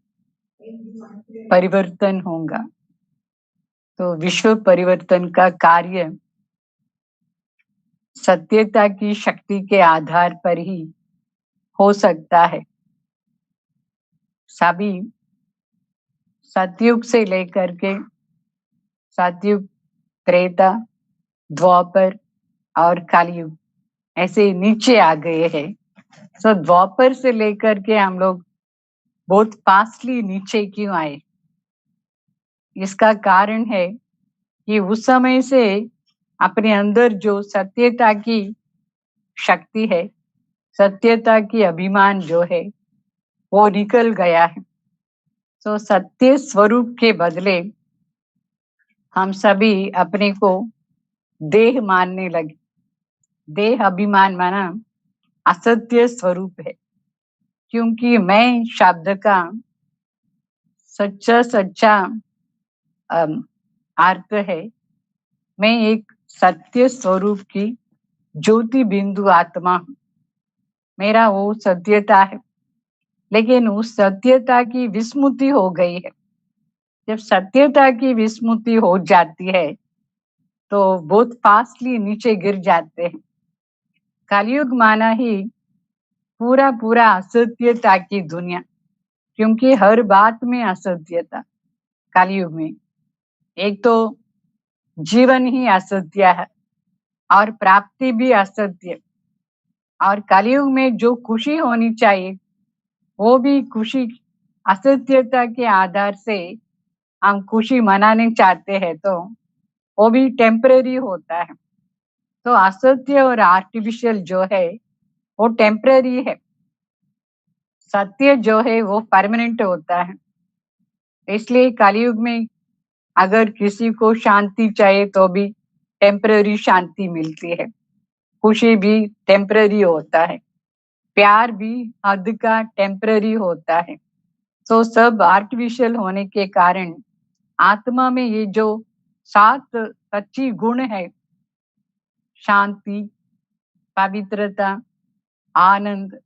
S4: परिवर्तन होगा। तो विश्व परिवर्तन का कार्य सत्यता की शक्ति के आधार पर ही हो सकता है। सभी सतयुग से लेकर के सतयुग, त्रेता, द्वापर और कलयुग ऐसे नीचे आ गए हैं। तो द्वापर से लेकर के हम लोग बहुत फास्टली नीचे क्यों आए? इसका कारण है कि उस समय से अपने अंदर जो सत्यता की शक्ति है, सत्यता की अभिमान जो है, वो निकल गया है। तो सत्य स्वरूप के बदले हम सभी अपने को देह मानने लगे। देह अभिमान माना असत्य स्वरूप है, क्योंकि मैं शब्द का सच्चा अर्थ है, मैं एक सत्य स्वरूप की ज्योति बिंदु आत्मा हूं। मेरा वो सत्यता है, लेकिन उस सत्यता की विस्मृति हो गई है। जब सत्यता की विस्मृति हो जाती है तो बहुत फास्टली नीचे गिर जाते हैं। कलयुग माना ही पूरा पूरा असत्यता की दुनिया, क्योंकि हर बात में असत्यता कलयुग में। एक तो जीवन ही असत्य है और प्राप्ति भी असत्य, और कलयुग में जो खुशी होनी चाहिए वो भी खुशी असत्यता के आधार से हम खुशी मनाने चाहते हैं, तो वो भी टेम्पररी होता है। तो असत्य और आर्टिफिशियल जो है वो टेम्पररी है, सत्य जो है वो परमानेंट होता है। इसलिए कलयुग में अगर किसी को शांति चाहिए तो भी टेम्पररी शांति मिलती है, खुशी भी टेम्पररी होता है, प्यार भी हद का टेम्पररी होता है। तो सब आर्टिफिशियल होने के कारण आत्मा में ये जो 7 सच्ची गुण है, शांति, पवित्रता, आनंद,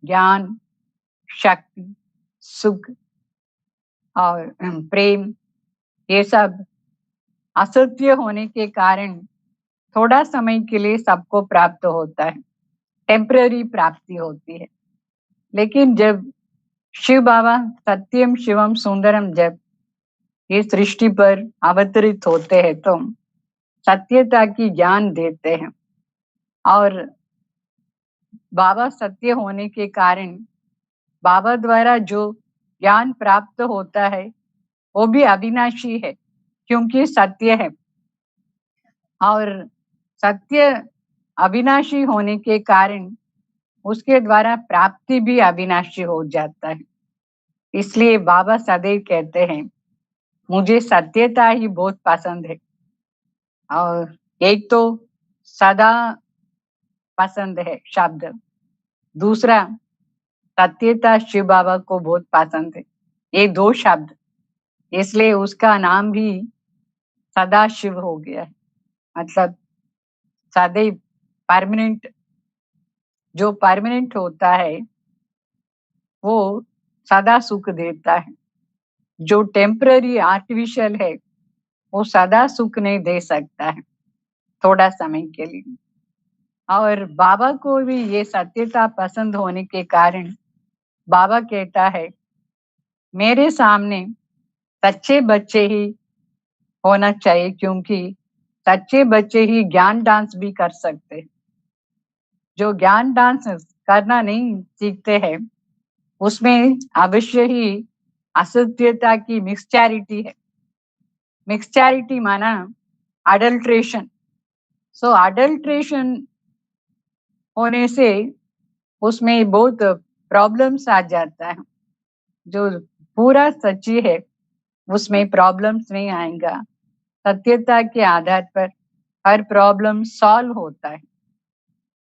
S4: ज्ञान, शक्ति, सुख और प्रेम, ये सब असत्य होने के कारण थोड़ा समय के लिए सबको प्राप्त होता है, टेम्पररी प्राप्ति होती है। लेकिन जब शिव बाबा सत्यम शिवम सुंदरम जब ये सृष्टि पर अवतरित होते हैं तो सत्यता की ज्ञान देते हैं, और बाबा सत्य होने के कारण बाबा द्वारा जो ज्ञान प्राप्त होता है वो भी अविनाशी है, क्योंकि सत्य है, और सत्य अविनाशी होने के कारण उसके द्वारा प्राप्ति भी अविनाशी हो जाता है। इसलिए बाबा सदैव कहते हैं मुझे सत्यता ही बहुत पसंद है, और एक तो सदा पसंद है शब्द, दूसरा सत्यता शिव बाबा को बहुत पसंद है, ये 2 शब्द, इसलिए उसका नाम भी सदा शिव हो गया है। मतलब सदैव परमानेंट, जो परमानेंट होता है वो सदा सुख देता है, जो टेम्पररी आर्टिफिशियल है वो सदा सुख नहीं दे सकता है, थोड़ा समय के लिए। और बाबा को भी ये सत्यता पसंद होने के कारण बाबा कहता है मेरे सामने सच्चे बच्चे ही होना चाहिए, क्योंकि सच्चे बच्चे ही ज्ञान डांस भी कर सकते हैं। जो ज्ञान डांस करना नहीं सीखते हैं उसमें अवश्य ही असत्यता की मिक्सचैरिटी है। मिक्सचैरिटी माना अडल्ट्रेशन। सो अडल्ट्रेशन होने से उसमें बहुत प्रॉब्लम्स आ जाता है। जो पूरा सच्ची है उसमें प्रॉब्लम्स नहीं आएगा, सत्यता के आधार पर हर प्रॉब्लम सॉल्व होता है।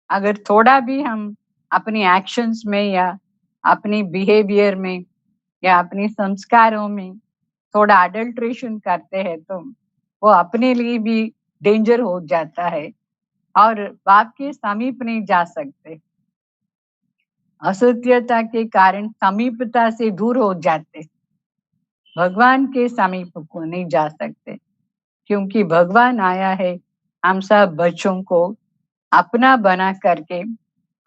S4: अगर थोड़ा भी हम अपनी एक्शंस में या अपनी बिहेवियर में या अपनी संस्कारों में थोड़ा अडल्ट्रेशन करते हैं तो वो अपने लिए भी डेंजर हो जाता है और बाप के समीप नहीं जा सकते। असत्यता के कारण समीपता से दूर हो जाते, भगवान के समीप को नहीं जा सकते, क्योंकि भगवान आया है हम सब बच्चों को अपना बना करके,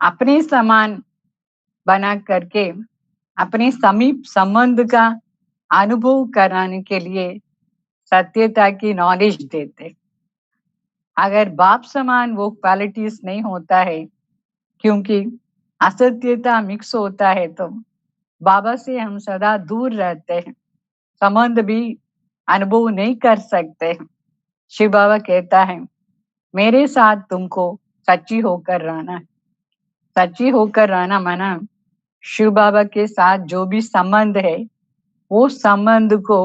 S4: अपने समान बना करके, अपने समीप संबंध का अनुभव कराने के लिए सत्यता की नॉलेज देते। अगर बाप समान वो क्वालिटीज नहीं होता है, क्योंकि असत्यता मिक्स होता है, तो बाबा से हम सदा दूर रहते हैं, संबंध भी अनुभव नहीं कर सकते। शिव बाबा कहता है मेरे साथ तुमको सच्ची होकर रहना है। सच्ची होकर रहना माना शिव बाबा के साथ जो भी संबंध है वो संबंध को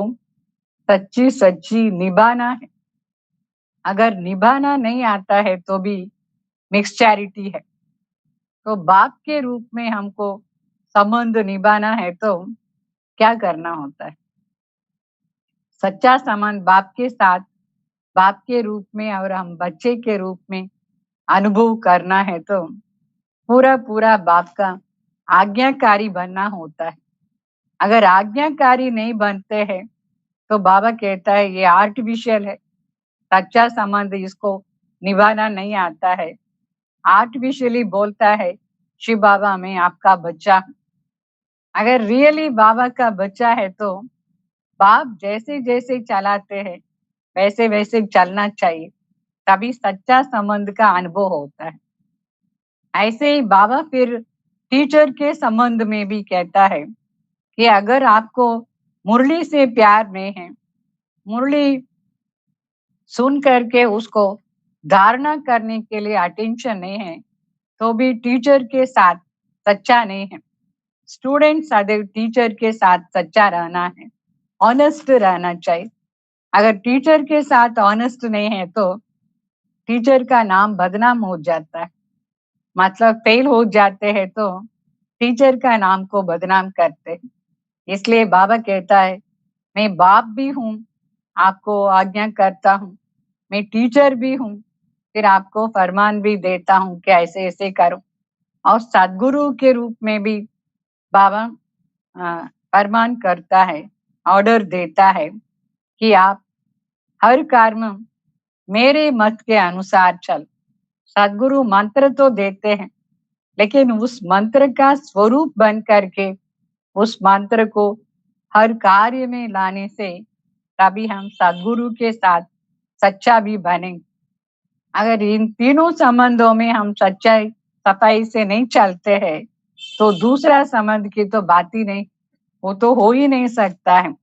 S4: सच्ची सच्ची निभाना है। अगर निभाना नहीं आता है तो भी मिक्स चैरिटी है। तो बाप के रूप में हमको संबंध निभाना है तो क्या करना होता है? सच्चा संबंध बाप के साथ, बाप के रूप में और हम बच्चे के रूप में अनुभव करना है तो पूरा पूरा बाप का आज्ञाकारी बनना होता है। अगर आज्ञाकारी नहीं बनते हैं तो बाबा कहता है ये आर्टिफिशियल है, सच्चा संबंध इसको निभाना नहीं आता है। आर्टिफिशियली बोलता है शिव बाबा मैं आपका बच्चा हूँ। अगर रियली बाबा का बच्चा है तो बाप जैसे जैसे चलाते हैं वैसे वैसे चलना चाहिए, तभी सच्चा संबंध का अनुभव होता है। ऐसे ही बाबा फिर टीचर के संबंध में भी कहता है कि अगर आपको मुरली से प्यार नहीं है, मुरली सुन करके उसको धारणा करने के लिए अटेंशन नहीं है, तो भी टीचर के साथ सच्चा नहीं है। स्टूडेंट सदैव टीचर के साथ सच्चा रहना है, ऑनेस्ट रहना चाहिए। अगर टीचर के साथ ऑनेस्ट नहीं है तो टीचर का नाम बदनाम हो जाता है, मतलब फेल हो जाते हैं तो टीचर का नाम को बदनाम करते हैं। इसलिए बाबा कहता है मैं बाप भी हूँ, आपको आज्ञा करता हूँ, मैं टीचर भी हूँ, फिर आपको फरमान भी देता हूँ कि ऐसे ऐसे करो। और सदगुरु के रूप में भी बाबा फरमान करता है, ऑर्डर देता है कि आप हर कर्म मेरे मत के अनुसार चल। सदगुरु मंत्र तो देते हैं, लेकिन उस मंत्र का स्वरूप बन करके उस मंत्र को हर कार्य में लाने से तभी हम सदगुरु के साथ सच्चा भी बनेंगे। अगर इन तीनों संबंधों में हम सच्चाई सफाई से नहीं चलते हैं तो दूसरा संबंध की तो बात ही नहीं, वो तो हो ही नहीं सकता है।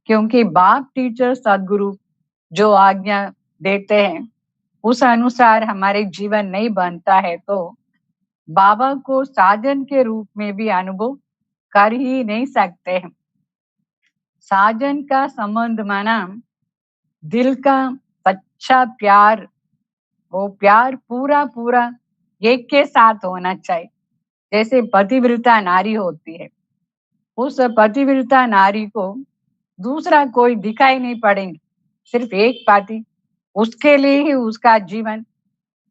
S4: क्योंकि बाप टीचर सदगुरु जो आज्ञा देते हैं उस अनुसार हमारे जीवन नहीं बनता है तो बाबा को साजन के रूप में भी अनुभव कर ही नहीं सकते हैं। साजन का संबंध माना दिल का सच्चा प्यार, वो प्यार पूरा पूरा एक के साथ होना चाहिए। जैसे पतिव्रता नारी होती है, उस पतिव्रता नारी को दूसरा कोई दिखाई नहीं पड़ेंगे, सिर्फ एक पति, उसके लिए ही उसका जीवन,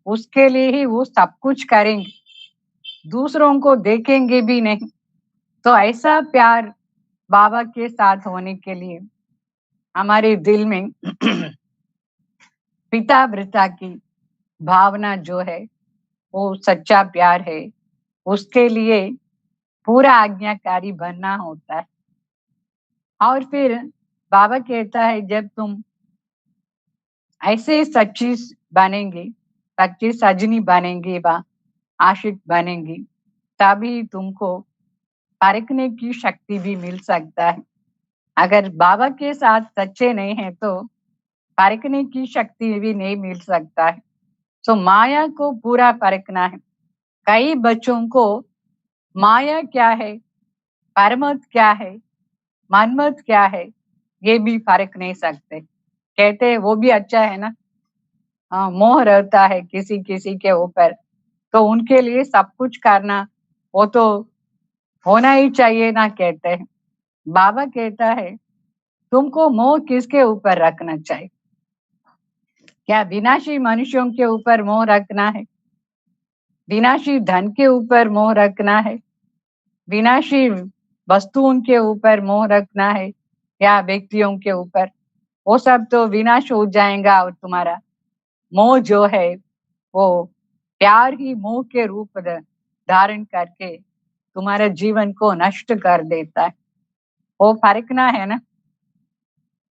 S4: उसके लिए ही वो सब कुछ करेंगे, दूसरों को देखेंगे भी नहीं। तो ऐसा प्यार बाबा के साथ होने के लिए हमारे दिल में पिता व्रता की भावना जो है वो सच्चा प्यार है, उसके लिए पूरा आज्ञाकारी बनना होता है। और फिर बाबा कहता है जब तुम ऐसे सच्ची बनेंगे, सच्ची सजनी बनेंगे व आशिक बनेंगी, तभी तुमको परखने की शक्ति भी मिल सकता है। अगर बाबा के साथ सच्चे नहीं है तो परखने की शक्ति भी नहीं मिल सकता है। तो माया को पूरा परखना है। कई बच्चों को माया क्या है, परमत क्या है, मनमत क्या है, ये भी परख नहीं सकते। कहते हैं वो भी अच्छा है ना, मोह रहता है किसी किसी के ऊपर, तो उनके लिए सब कुछ करना वो तो होना ही चाहिए ना, कहते हैं। बाबा कहता है तुमको मोह किसके ऊपर रखना चाहिए? क्या विनाशी मनुष्यों के ऊपर मोह रखना है? विनाशी धन के ऊपर मोह रखना है? विनाशी वस्तुओं के ऊपर मोह रखना है या व्यक्तियों के ऊपर? वो सब तो विनाश हो जाएगा और तुम्हारा मोह जो है वो प्यार ही मोह के रूप धारण करके तुम्हारे जीवन को नष्ट कर देता है। वो फरकना है ना,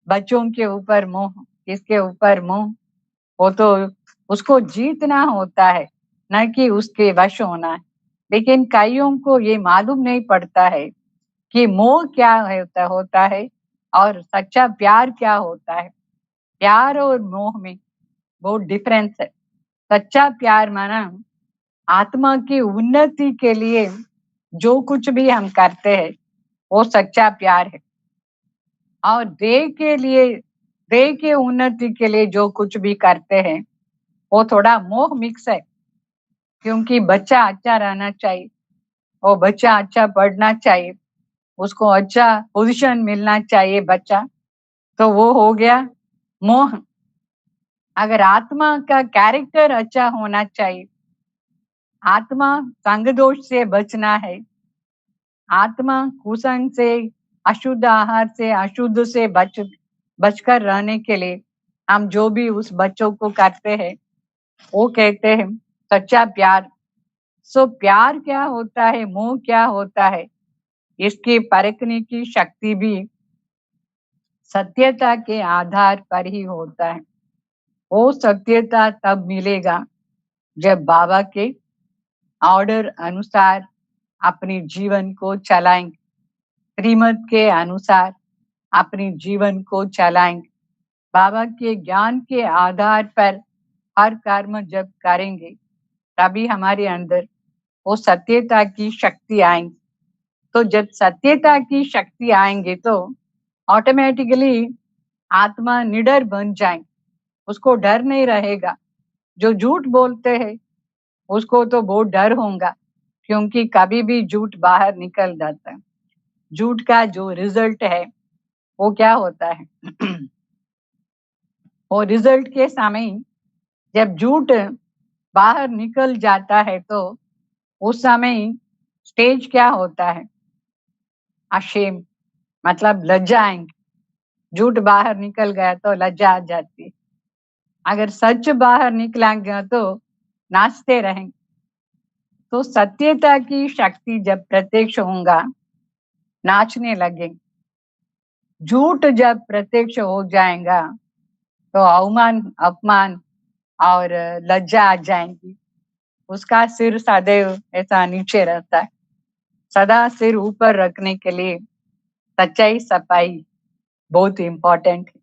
S4: बच्चों के ऊपर मोह, किसके ऊपर मोह, वो तो उसको जीतना होता है, न कि उसके वश होना है। लेकिन कईयों को ये मालूम नहीं पड़ता है कि मोह क्या होता है और सच्चा प्यार क्या होता है। प्यार और मोह में बहुत डिफरेंस है। सच्चा प्यार माना आत्मा की उन्नति के लिए जो कुछ भी हम करते हैं वो सच्चा प्यार है। और देह के लिए, देह के उन्नति के लिए जो कुछ भी करते हैं वो थोड़ा मोह मिक्स है। क्योंकि बच्चा अच्छा रहना चाहिए, वो बच्चा अच्छा पढ़ना चाहिए, उसको अच्छा पोजीशन मिलना चाहिए बच्चा, तो वो हो गया मोह। अगर आत्मा का कैरेक्टर अच्छा होना चाहिए, आत्मा संग दोष से बचना है, आत्मा कुसंग से, अशुद्ध आहार से, अशुद्ध से बचकर रहने के लिए हम जो भी उस बच्चों को करते हैं वो कहते हैं सच्चा प्यार, सो प्यार क्या होता है, मोह क्या होता है, इसके परखने की शक्ति भी सत्यता के आधार पर ही होता है। वो सत्यता तब मिलेगा जब बाबा के ऑर्डर अनुसार अपने जीवन को चलाएंगे, श्रीमत के अनुसार अपने जीवन को चलाएंगे, बाबा के ज्ञान के आधार पर हर कर्म जब करेंगे, तभी हमारे अंदर वो सत्यता की शक्ति आएंगी। तो जब सत्यता की शक्ति आएंगे तो ऑटोमेटिकली आत्मा निडर बन जाएंगे, उसको डर नहीं रहेगा। जो झूठ बोलते हैं उसको तो बहुत डर होगा, क्योंकि कभी भी झूठ बाहर निकल जाता है। झूठ का जो रिजल्ट है वो क्या होता है वो रिजल्ट के समय जब झूठ बाहर निकल जाता है तो उस समय स्टेज क्या होता है, अशेम, मतलब लज्जा आएंगे। झूठ बाहर निकल गया तो लज्जा आ जाती है। अगर सच बाहर निकलेगा तो नाचते रहेंगे। तो सत्यता की शक्ति जब प्रत्यक्ष होगा, नाचने लगेंगे। झूठ जब प्रत्यक्ष हो जाएगा तो अवमान, अपमान और लज्जा आ जाएंगी। उसका सिर सदैव ऐसा नीचे रहता है। सदा सिर ऊपर रखने के लिए सच्चाई सफाई बहुत इम्पोर्टेंट है।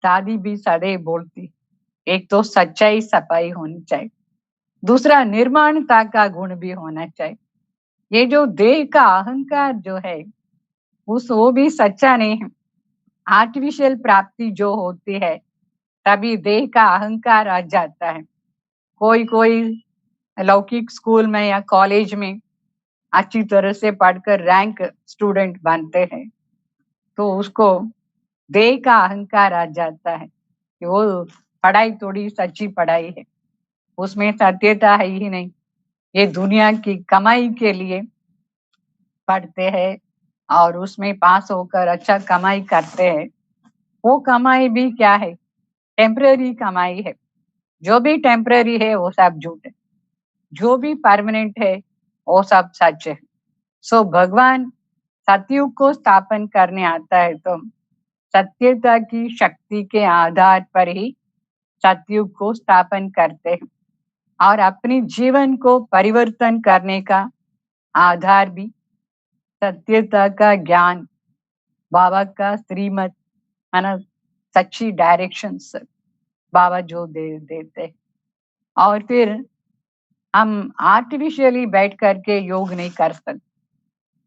S4: दादी भी सदैव बोलती, एक तो सच्चाई सफाई होनी चाहिए, दूसरा निर्माणता का गुण भी होना चाहिए। ये जो देह का अहंकार जो है वो भी सच्चा नहीं है। आर्टिफिशियल प्राप्ति जो होती है तभी देह का अहंकार आ जाता है। कोई कोई लौकिक स्कूल में या कॉलेज में अच्छी तरह से पढ़कर रैंक स्टूडेंट बनते हैं तो उसको देह का अहंकार आ जाता है कि वो पढ़ाई थोड़ी सच्ची पढ़ाई है, उसमें सत्यता है ही नहीं। ये दुनिया की कमाई के लिए पढ़ते हैं और उसमें पास होकर अच्छा कमाई करते हैं। वो कमाई भी क्या है, टेम्पररी कमाई है। जो भी टेम्पररी है वो सब झूठ है, जो भी परमानेंट है वो सब सच है। सो भगवान सतयुग को स्थापन करने आता है तो सत्यता की शक्ति के आधार पर ही सतयुग को स्थापन करते हैं और अपने जीवन को परिवर्तन करने का आधार भी सत्यता का ज्ञान, बाबा का श्रीमत, है ना, सच्ची डायरेक्शंस बाबा जो देते हैं। और फिर हम आर्टिफिशियली बैठ करके योग नहीं कर सकते।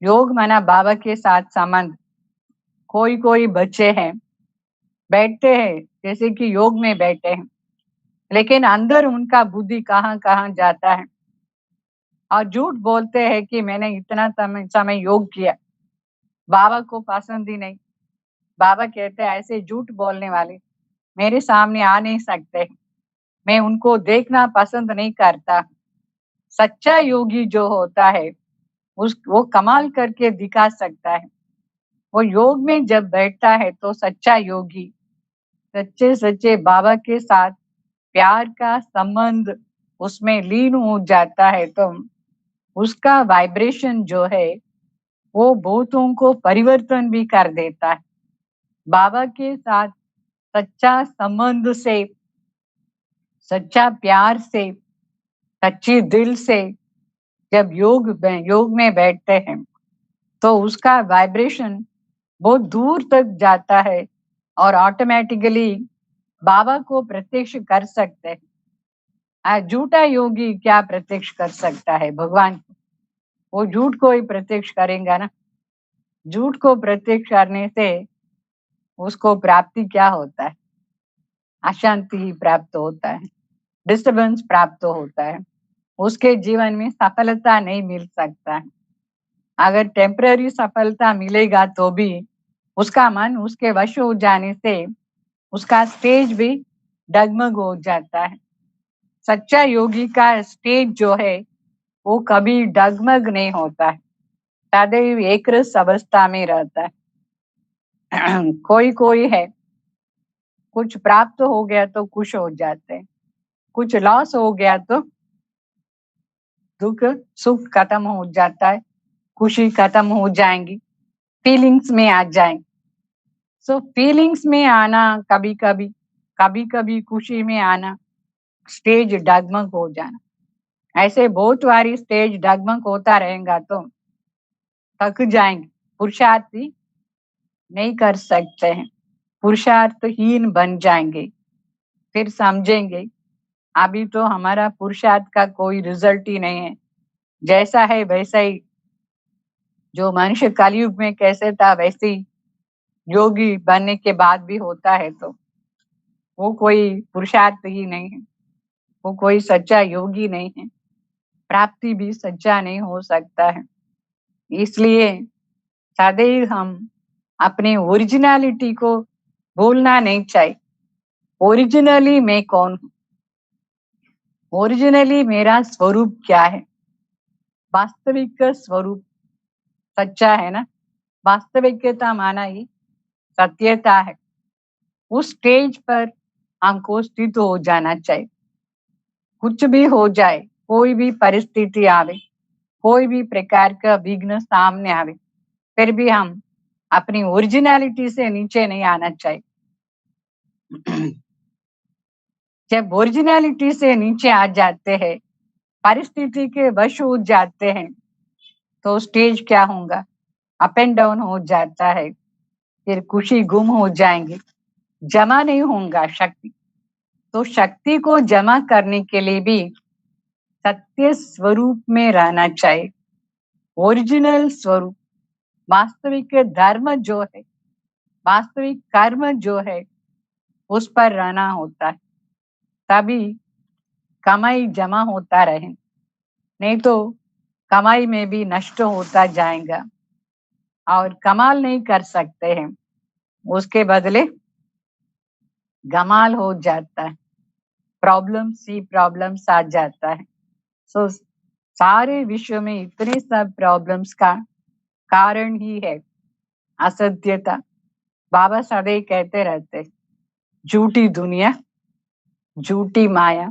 S4: योग माना बाबा के साथ संबंध। कोई कोई बच्चे हैं बैठते हैं जैसे कि योग में बैठे हैं, लेकिन अंदर उनका बुद्धि कहाँ कहाँ जाता है और झूठ बोलते हैं कि मैंने इतना समय योग किया, बाबा को पसंद ही नहीं। बाबा कहते हैं ऐसे झूठ बोलने वाले मेरे सामने आ नहीं सकते, मैं उनको देखना पसंद नहीं करता। सच्चा योगी जो होता है वो कमाल करके दिखा सकता है। वो योग में जब बैठता है तो सच्चा योगी सच्चे सच्चे बाबा के साथ प्यार का संबंध उसमें लीन हो जाता है तो उसका वाइब्रेशन जो है वो बहुतों को परिवर्तन भी कर देता है। बाबा के साथ सच्चा संबंध से, सच्चा प्यार से, सच्ची दिल से जब योग में बैठते हैं तो उसका वाइब्रेशन बहुत दूर तक जाता है और ऑटोमेटिकली बाबा को प्रत्यक्ष कर सकते हैं। झूठा योगी क्या प्रत्यक्ष कर सकता है भगवान को? वो झूठ को ही प्रत्यक्ष करेगा ना। झूठ को प्रत्यक्ष करने से उसको प्राप्ति क्या होता है, अशांति ही प्राप्त होता है, डिस्टर्बेंस प्राप्त होता है, उसके जीवन में सफलता नहीं मिल सकता है। अगर टेम्पररी सफलता मिलेगा तो भी उसका मन उसके वश हो जाने से उसका स्टेज भी डगमग हो जाता है। सच्चा योगी का स्टेज जो है वो कभी डगमग नहीं होता है, सदैव एक रस अवस्था में रहता है। कोई कोई है कुछ प्राप्त हो गया तो खुश हो जाते हैं, कुछ लॉस हो गया तो दुख सुख खत्म हो जाता है, खुशी खत्म हो जाएंगी, फीलिंग्स में आ जाएंगे। सो फीलिंग्स में आना, कभी कभी खुशी में आना, स्टेज डगमग हो जाना, ऐसे बहुत बारी स्टेज डगमग होता रहेगा तो थक जाएंगे, पुरुषार्थी नहीं कर सकते हैं, पुरुषार्थहीन बन जाएंगे। फिर समझेंगे अभी तो हमारा पुरुषार्थ का कोई रिजल्ट ही नहीं है, जैसा है वैसा ही, जो मनुष्य कलयुग में कैसे था वैसे ही योगी बनने के बाद भी होता है, तो वो कोई पुरुषार्थ ही नहीं है, वो कोई सच्चा योगी नहीं है, प्राप्ति भी सच्चा नहीं हो सकता है। इसलिए सदैव हम अपने ओरिजिनलिटी को भूलना नहीं चाहिए। ओरिजिनली मैं कौन हूँ, ओरिजिनली मेरा स्वरूप क्या है, वास्तविक स्वरूप सच्चा है ना, वास्तविकता माना ही सत्यता है। उस स्टेज पर हमको स्थित हो जाना चाहिए। कुछ भी हो जाए, कोई भी परिस्थिति आवे, कोई भी प्रकार का विघ्न सामने आवे, फिर भी हम अपनी ओरिजिनलिटी से नीचे नहीं आना चाहिए। जब ओरिजिनलिटी से नीचे आ जाते हैं, परिस्थिति के वश हो जाते हैं, तो स्टेज क्या होगा, अप एंड डाउन हो जाता है, फिर खुशी गुम हो जाएंगी, जमा नहीं होगा शक्ति। तो शक्ति को जमा करने के लिए भी सत्य स्वरूप में रहना चाहिए, ओरिजिनल स्वरूप, वास्तविक धर्म जो है, वास्तविक कर्म जो है, उस पर रहना होता है, तभी कमाई जमा होता रहे, नहीं तो कमाई में भी नष्ट होता जाएगा और कमाल नहीं कर सकते हैं, उसके बदले गमाल हो जाता है, प्रॉब्लम्स ही प्रॉब्लम्स आ जाता है। सो सारे विश्व में इतने सब प्रॉब्लम्स का कारण ही है असत्यता। बाबा सदैव कहते रहते, झूठी दुनिया, झूठी माया,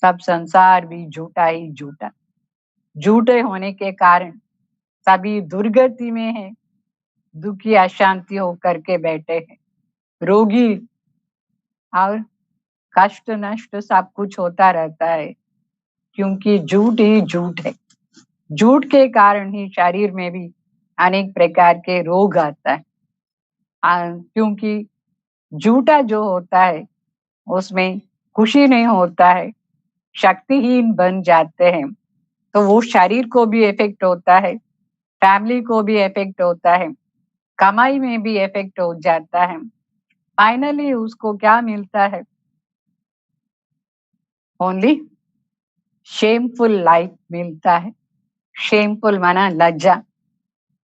S4: सब संसार भी झूठा ही झूठा। झूठे होने के कारण सभी दुर्गति में है, दुखी अशांति होकर के बैठे हैं, रोगी और कष्ट नष्ट सब कुछ होता रहता है, क्योंकि झूठ ही झूठ है। झूठ के कारण ही शरीर में भी अनेक प्रकार के रोग आता है, क्योंकि झूठा जो होता है उसमें खुशी नहीं होता है, शक्तिहीन बन जाते हैं, तो वो शरीर को भी इफेक्ट होता है, फैमिली को भी इफेक्ट होता है, कमाई में भी इफेक्ट हो जाता है। फाइनली उसको क्या मिलता है, ओनली शेमफुल लाइफ मिलता है। शेमफुल माना लज्जा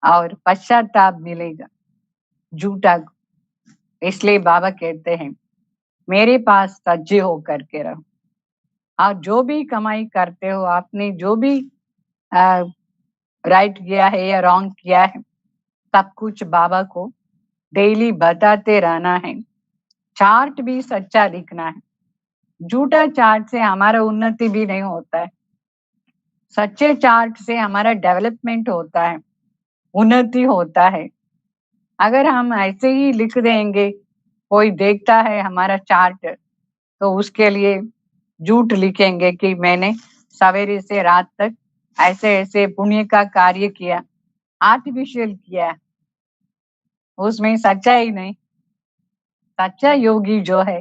S4: और पश्चाताप मिलेगा झूठा को। इसलिए बाबा कहते हैं मेरे पास सज्जे होकर के रहो, और जो भी कमाई करते हो, आपने जो भी राइट किया है या रॉन्ग किया है, सब कुछ बाबा को डेली बताते रहना है। चार्ट भी सच्चा लिखना है, झूठा चार्ट से हमारा उन्नति भी नहीं होता है, सच्चे चार्ट से हमारा डेवलपमेंट होता है, उन्नति होता है। अगर हम ऐसे ही लिख देंगे, कोई देखता है हमारा चार्ट तो उसके लिए झूठ लिखेंगे कि मैंने सवेरे से रात तक ऐसे ऐसे पुण्य का कार्य किया, आर्टिफिशियल किया, उसमें सच्चाई नहीं। सच्चा योगी जो है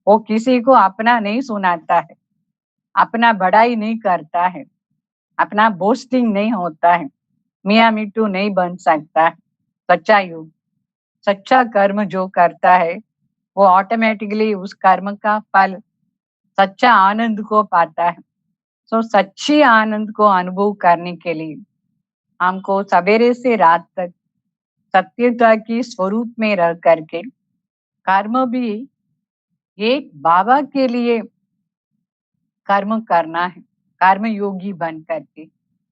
S4: वो किसी को अपना नहीं सुनाता है, अपना बड़ाई नहीं करता है, अपना बोस्टिंग नहीं होता है, मियाँ मिट्टू नहीं बन सकता है। सच्चा योग, सच्चा कर्म जो करता है वो ऑटोमेटिकली उस कर्म का फल सच्चा आनंद को पाता है। सो सच्ची आनंद को अनुभव करने के लिए हमको सवेरे से रात तक सत्यता की स्वरूप में रह करके कर्म भी एक बाबा के लिए कर्म करना है, कर्म योगी बन करके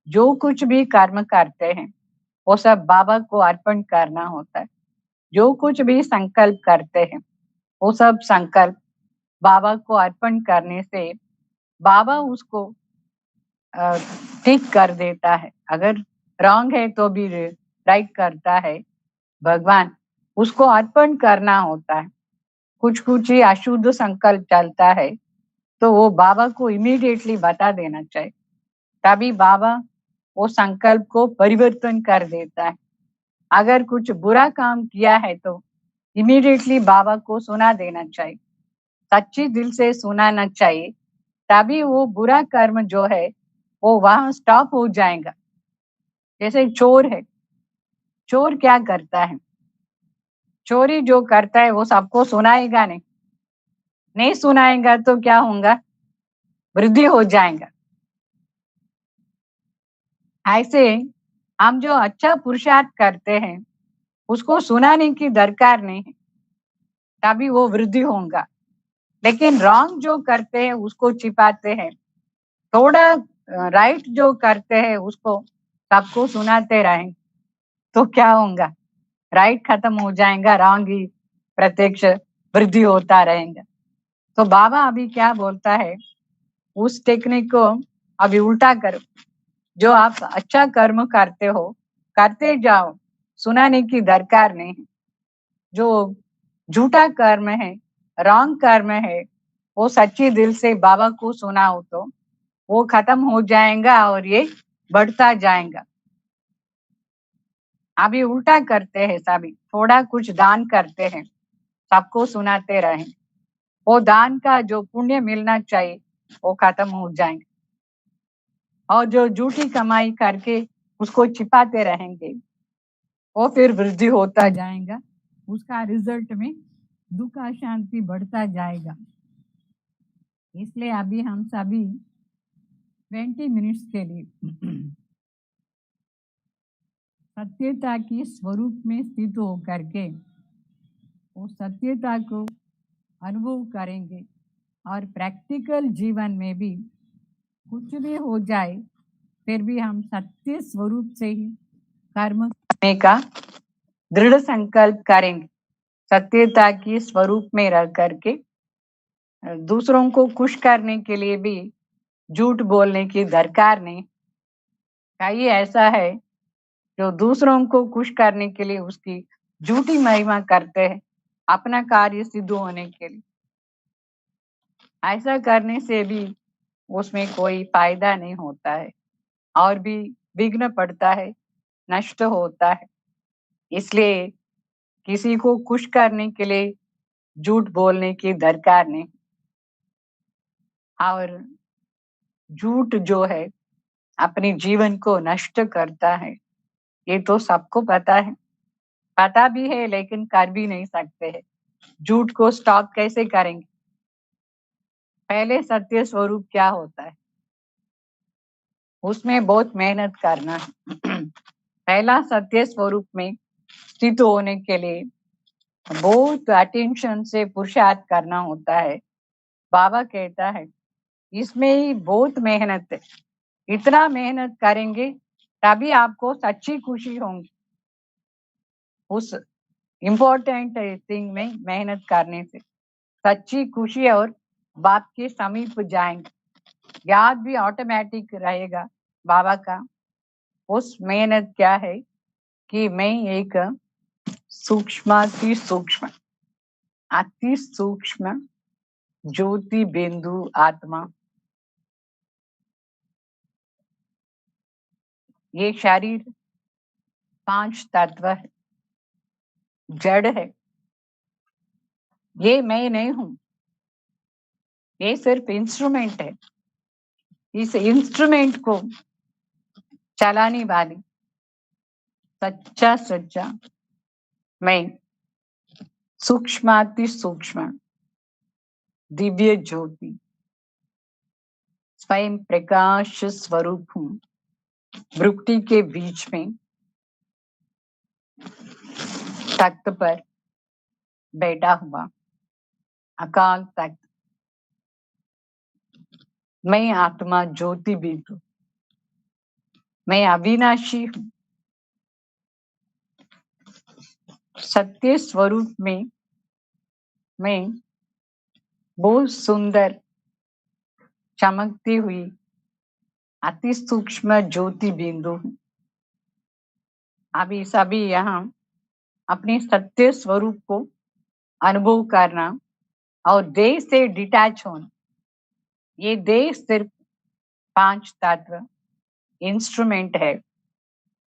S4: जो कुछ भी कर्म करते हैं वो सब बाबा को अर्पण करना होता है। जो कुछ भी संकल्प करते हैं वो सब संकल्प बाबा को अर्पण करने से बाबा उसको ठीक कर देता है, अगर रॉन्ग है तो भी राइट करता है भगवान। उसको अर्पण करना होता है। कुछ कुछ ही अशुद्ध संकल्प चलता है तो वो बाबा को इमीडिएटली बता देना चाहिए, तभी बाबा वो संकल्प को परिवर्तन कर देता है। अगर कुछ बुरा काम किया है तो इमीडिएटली बाबा को सुना देना चाहिए, सच्ची दिल से सुनाना चाहिए, तभी वो बुरा कर्म जो है वो वहां स्टॉप हो जाएगा। जैसे चोर है, चोर क्या करता है, चोरी जो करता है वो सबको सुनाएगा नहीं, नहीं सुनाएगा तो क्या होगा, वृद्धि हो जाएगा। ऐसे हम जो अच्छा पुरुषार्थ करते हैं उसको सुनाने की दरकार नहीं है, तभी वो वृद्धि होगा। लेकिन रॉन्ग जो करते हैं उसको छिपाते हैं, थोड़ा राइट जो करते हैं उसको सबको सुनाते रहें तो क्या होगा, राइट खत्म हो जाएगा, रॉन्ग ही प्रत्यक्ष वृद्धि होता रहेगा। तो बाबा अभी क्या बोलता है, उस टेक्निक को अभी उल्टा करो। जो आप अच्छा कर्म करते हो करते जाओ, सुनाने की दरकार नहीं है। जो झूठा कर्म है, रॉन्ग कर्म है, वो सच्ची दिल से बाबा को सुनाओ तो वो खत्म हो जाएगा और ये बढ़ता जाएगा। अभी उल्टा करते हैं सभी, थोड़ा कुछ दान करते हैं, सबको सुनाते रहें, वो दान का जो पुण्य मिलना चाहिए वो खत्म हो जाएंगे। और जो झूठी कमाई करके उसको छिपाते रहेंगे वो फिर वृद्धि होता जाएगा, उसका रिजल्ट में दुख अशांति बढ़ता जाएगा। इसलिए अभी हम सभी 20 मिनट्स के लिए सत्यता की स्वरूप में स्थित होकर के वो सत्यता को अनुभव करेंगे, और प्रैक्टिकल जीवन में भी कुछ भी हो जाए फिर भी हम सत्य स्वरूप से ही कर्म करने का दृढ़ संकल्प करेंगे। सत्यता की स्वरूप में रह करके दूसरों को खुश करने के लिए भी झूठ बोलने की दरकार नहीं। कई ऐसा है जो दूसरों को खुश करने के लिए उसकी झूठी महिमा करते हैं अपना कार्य सिद्ध होने के लिए। ऐसा करने से भी उसमें कोई फायदा नहीं होता है और भी विघ्न पड़ता है, नष्ट होता है। इसलिए किसी को खुश करने के लिए झूठ बोलने की दरकार नहीं। और झूठ जो है अपने जीवन को नष्ट करता है, ये तो सबको पता है, पता भी है लेकिन कर भी नहीं सकते हैं। झूठ को स्टॉप कैसे करेंगे? पहले सत्य स्वरूप क्या होता है उसमें बहुत मेहनत करना है। पहला सत्य स्वरूप में स्थित होने के लिए बहुत अटेंशन से पुरुषार्थ करना होता है। बाबा कहता है इसमें ही बहुत मेहनत है, इतना मेहनत करेंगे तभी आपको सच्ची खुशी होगी। उस इम्पोर्टेंट थिंग में मेहनत करने से सच्ची खुशी और बाप के समीप जाएंगे, याद भी ऑटोमेटिक रहेगा बाबा का। उस मेहनत क्या है कि मैं एक अति सूक्ष्म ज्योति बिंदु आत्मा, ये शरीर 5 तत्व है, जड़ है, ये मैं नहीं हूं, ये सिर्फ इंस्ट्रूमेंट है। इस इंस्ट्रूमेंट को चलाने वाली सच्चा मैं सूक्ष्माति सूक्ष्म दिव्य ज्योति स्वयं प्रकाश स्वरूप हूं, भ्रुकुटी के बीच में तख्त पर बैठा हुआ अकाल तख्त। मैं आत्मा ज्योति बिंदु, मैं अविनाशी हूं। सत्य स्वरूप में मैं बहुत सुंदर चमकती हुई अति सूक्ष्म ज्योति बिंदु हूँ। अभी सभी यहाँ अपने सत्य स्वरूप को अनुभव करना और देह से डिटैच होना। ये देह सिर्फ 5 तत्व इंस्ट्रूमेंट है।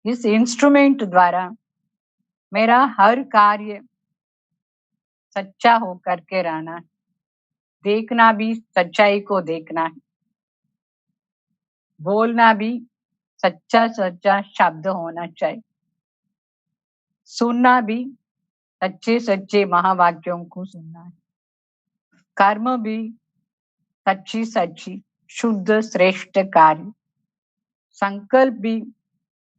S4: इस इंस्ट्रूमेंट द्वारा मेरा हर कार्य सच्चा हो करके रहना है। देखना भी सच्चाई को देखना है, बोलना भी सच्चा सच्चा शब्द होना चाहिए, सुनना भी सच्चे सच्चे महावाक्यों को सुनना है, कर्म भी सच्ची सच्ची शुद्ध श्रेष्ठ कार्य, संकल्प भी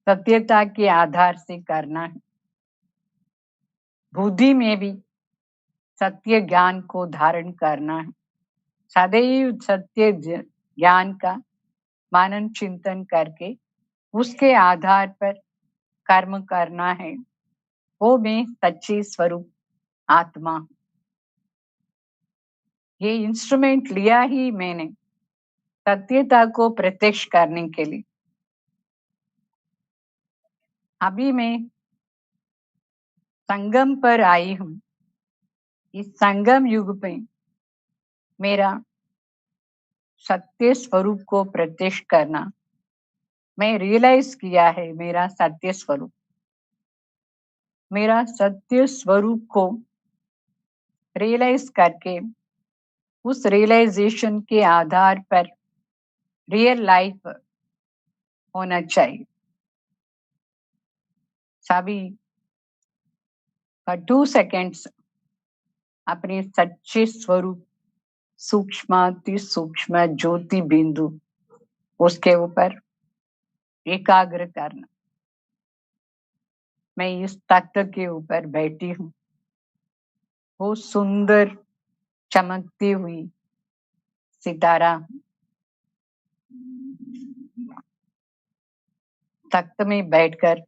S4: सत्यता के आधार से करना है, बुद्धि में भी सत्य ज्ञान को धारण करना है, सदैव सत्य ज्ञान का मनन चिंतन करके उसके आधार पर कर्म करना है। वो मैं सच्ची स्वरूप आत्मा हूं। ये इंस्ट्रूमेंट लिया ही मैंने सत्यता को प्रत्यक्ष करने के लिए। अभी मैं संगम पर आई हूँ। इस संगम युग में मेरा सत्य स्वरूप को प्रत्यक्ष करना, मैं रियलाइज किया है मेरा सत्य स्वरूप। मेरा सत्य स्वरूप को रियलाइज करके उस रियलाइजेशन के आधार पर रियल लाइफ होना चाहिए। सभी for 2 सेकेंड्स अपने सच्चे स्वरूप सूक्ष्माति सूक्ष्म ज्योति बिंदु उसके ऊपर एकाग्र करना। मैं इस तख्त के ऊपर बैठी हूँ। वो सुंदर चमकती हुई सितारा तख्त में बैठकर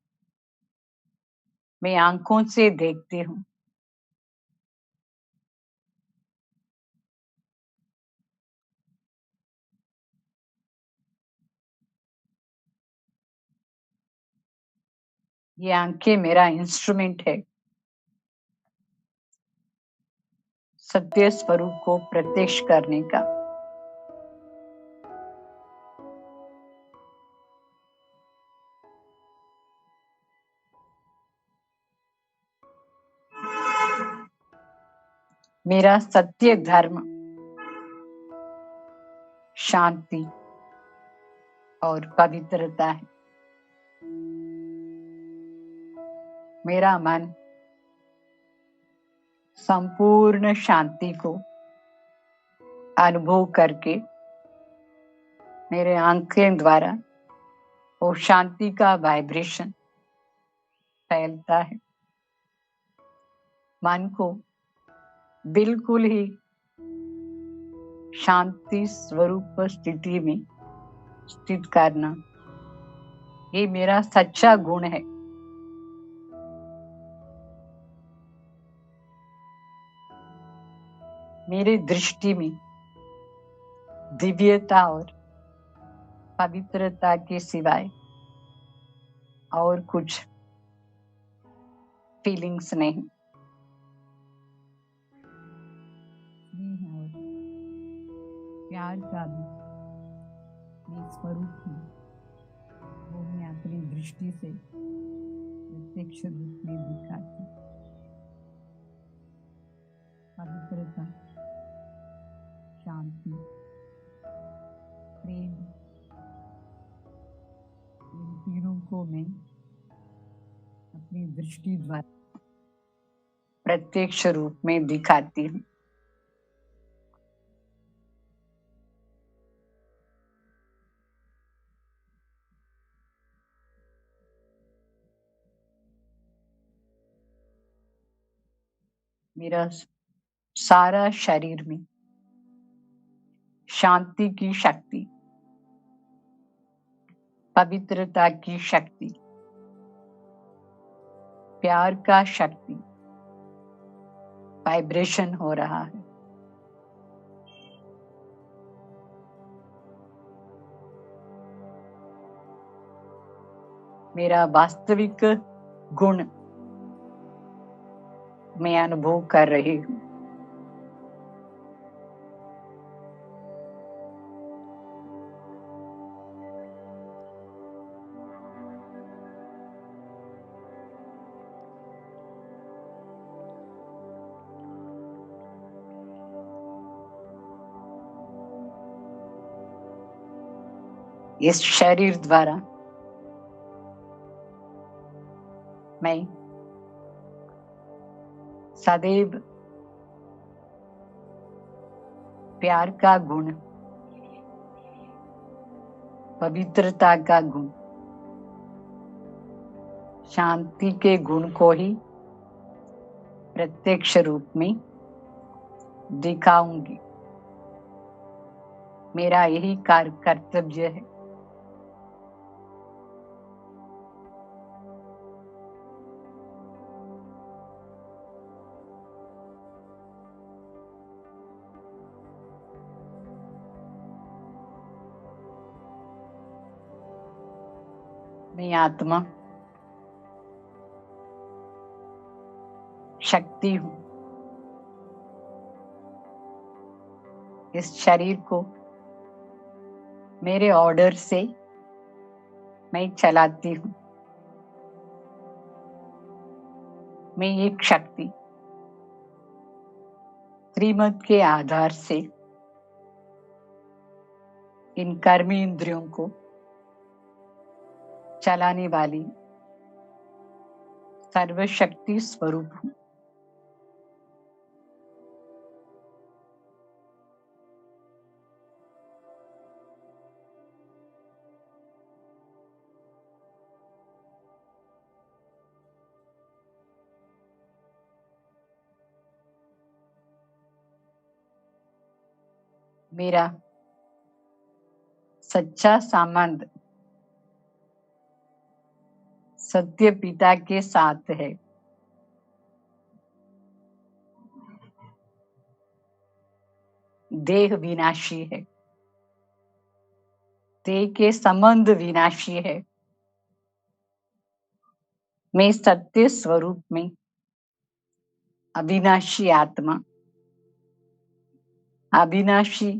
S4: मैं आंखों से देखती हूँ। ये आंखें मेरा इंस्ट्रूमेंट है सत्य स्वरूप को प्रत्यक्ष करने का। मेरा सत्य धर्म शांति और पवित्रता है। मेरा मन संपूर्ण शांति को अनुभव करके मेरे आंखें द्वारा वो शांति का वाइब्रेशन फैलता है। मन को बिल्कुल ही शांति स्वरूप स्थिति में स्थित करना, ये मेरा सच्चा गुण है। मेरी दृष्टि में दिव्यता और पवित्रता के सिवाय और कुछ फीलिंग्स नहीं। और प्यार का भी एक स्वरूप है, वो मैं अपनी दृष्टि से प्रत्यक्ष रूप में दिखाती। पवित्रता, शांति, प्रेम, इन तीनों को मैं अपनी दृष्टि द्वारा प्रत्यक्ष रूप में दिखाती हूँ। मेरा सारा शरीर में शांति की शक्ति, पवित्रता की शक्ति, प्यार का शक्ति वाइब्रेशन हो रहा है। मेरा वास्तविक गुण मैं अनुभव कर रही हूँ। इस शरीर द्वारा मैं सदैव प्यार का गुण, पवित्रता का गुण, शांति के गुण को ही प्रत्यक्ष रूप में दिखाऊंगी। मेरा यही कर्तव्य है। मैं आत्मा शक्ति हूँ। इस शरीर को मेरे ऑर्डर से मैं चलाती हूँ। मैं एक शक्ति श्रीमत के आधार से इन कर्मी इंद्रियों को चलाने वाली सर्वशक्ति स्वरूप हूँ। मेरा सच्चा संबंध सत्य पिता के साथ है। देह विनाशी है, देह के संबंध विनाशी है। मैं सत्य स्वरूप में अविनाशी आत्मा, अविनाशी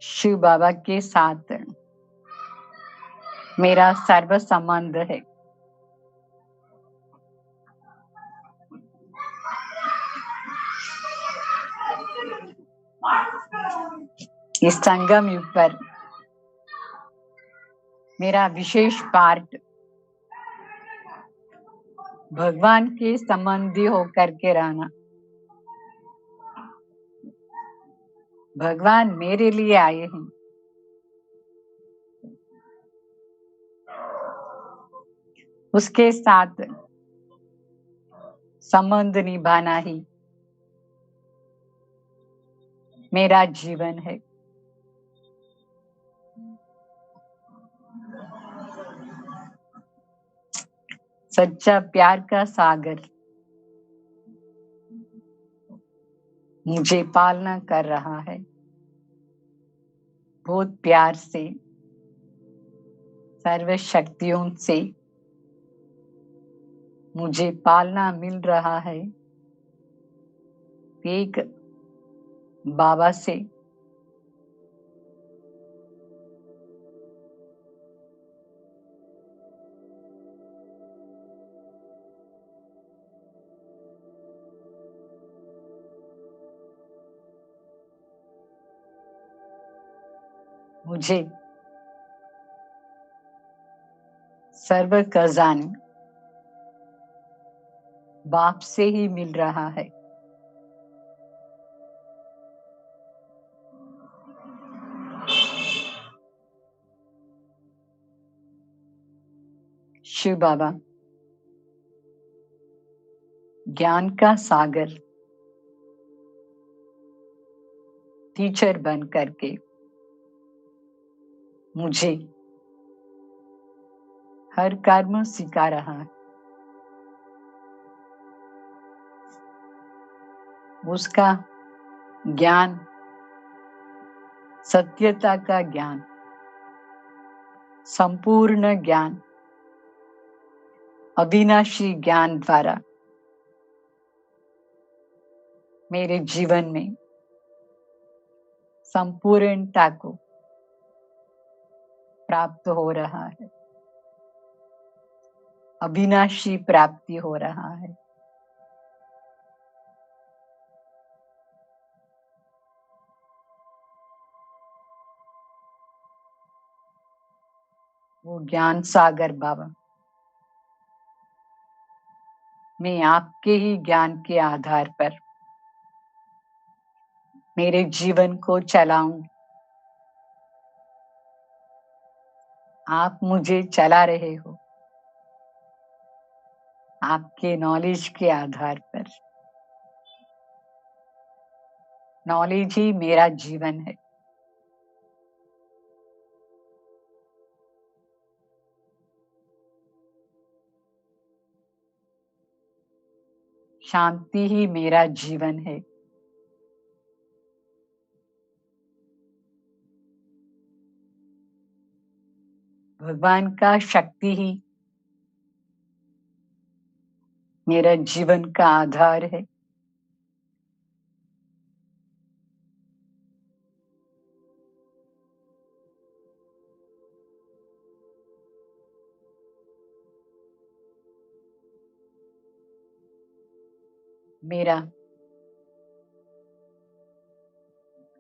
S4: शिव बाबा के साथ मेरा सर्व संबंध है। इस संगम युग पर मेरा विशेष पार्ट भगवान के संबंधी होकर के रहना। भगवान मेरे लिए आए हैं। उसके साथ संबंध निभाना ही मेरा जीवन है। सच्चा प्यार का सागर मुझे पालना कर रहा है। बहुत प्यार से, सर्व शक्तियों से मुझे पालना मिल रहा है। एक बाबा से मुझे सर्व खजाने बाप से ही मिल रहा है। शिव बाबा ज्ञान का सागर टीचर बन करके मुझे हर कर्म सिखा रहा है। उसका ज्ञान सत्यता का ज्ञान, संपूर्ण ज्ञान अविनाशी ज्ञान द्वारा मेरे जीवन में संपूर्णता को प्राप्त हो रहा है, अविनाशी प्राप्ति हो रहा है। वो ज्ञान सागर बाबा, मैं आपके ही ज्ञान के आधार पर मेरे जीवन को चलाऊं। आप मुझे चला रहे हो आपके नॉलेज के आधार पर। नॉलेज ही मेरा जीवन है। शांति ही मेरा जीवन है। भगवान का शक्ति ही मेरा जीवन का आधार है। मेरा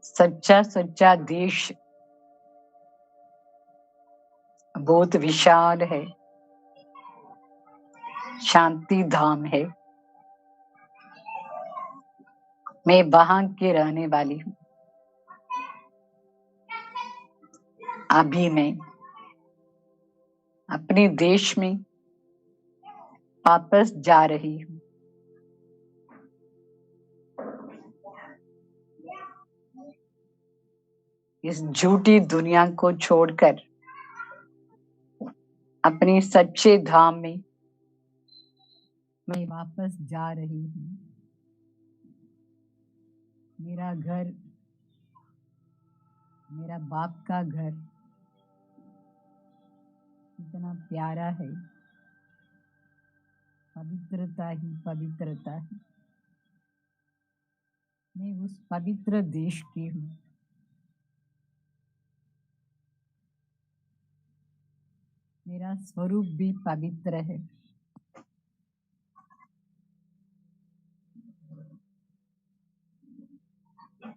S4: सच्चा सच्चा देश बहुत विशाल है, शांति धाम है। मैं वहां की रहने वाली हूँ। अभी मैं अपने देश में वापस जा रही हूँ। इस झूठी दुनिया को छोड़कर अपने सच्चे धाम में मैं वापस जा रही हूँ। मेरा घर, मेरा बाप का घर इतना प्यारा है। पवित्रता ही पवित्रता है। मैं उस पवित्र देश की हूँ। मेरा स्वरूप भी पवित्र है।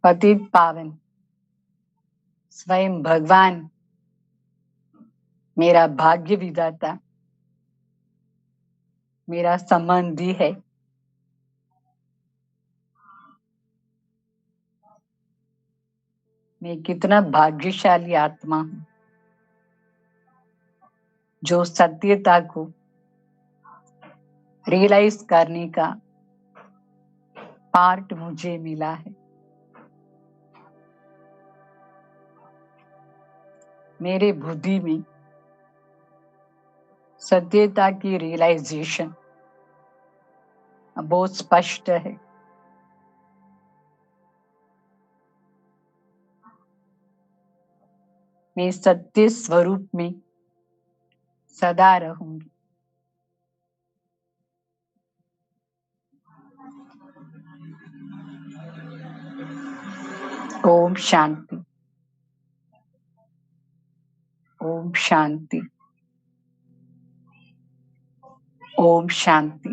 S4: पतित पावन स्वयं भगवान मेरा भाग्य विधाता, मेरा संबंधी है। मैं कितना भाग्यशाली आत्मा हूँ जो सत्यता को रियलाइज करने का पार्ट मुझे मिला है। मेरे बुद्धि में सत्यता की रियलाइजेशन बहुत स्पष्ट है। मैं सत्य स्वरूप में सदा रहूंगी। ओम शांति, ओम शांति, ओम शांति।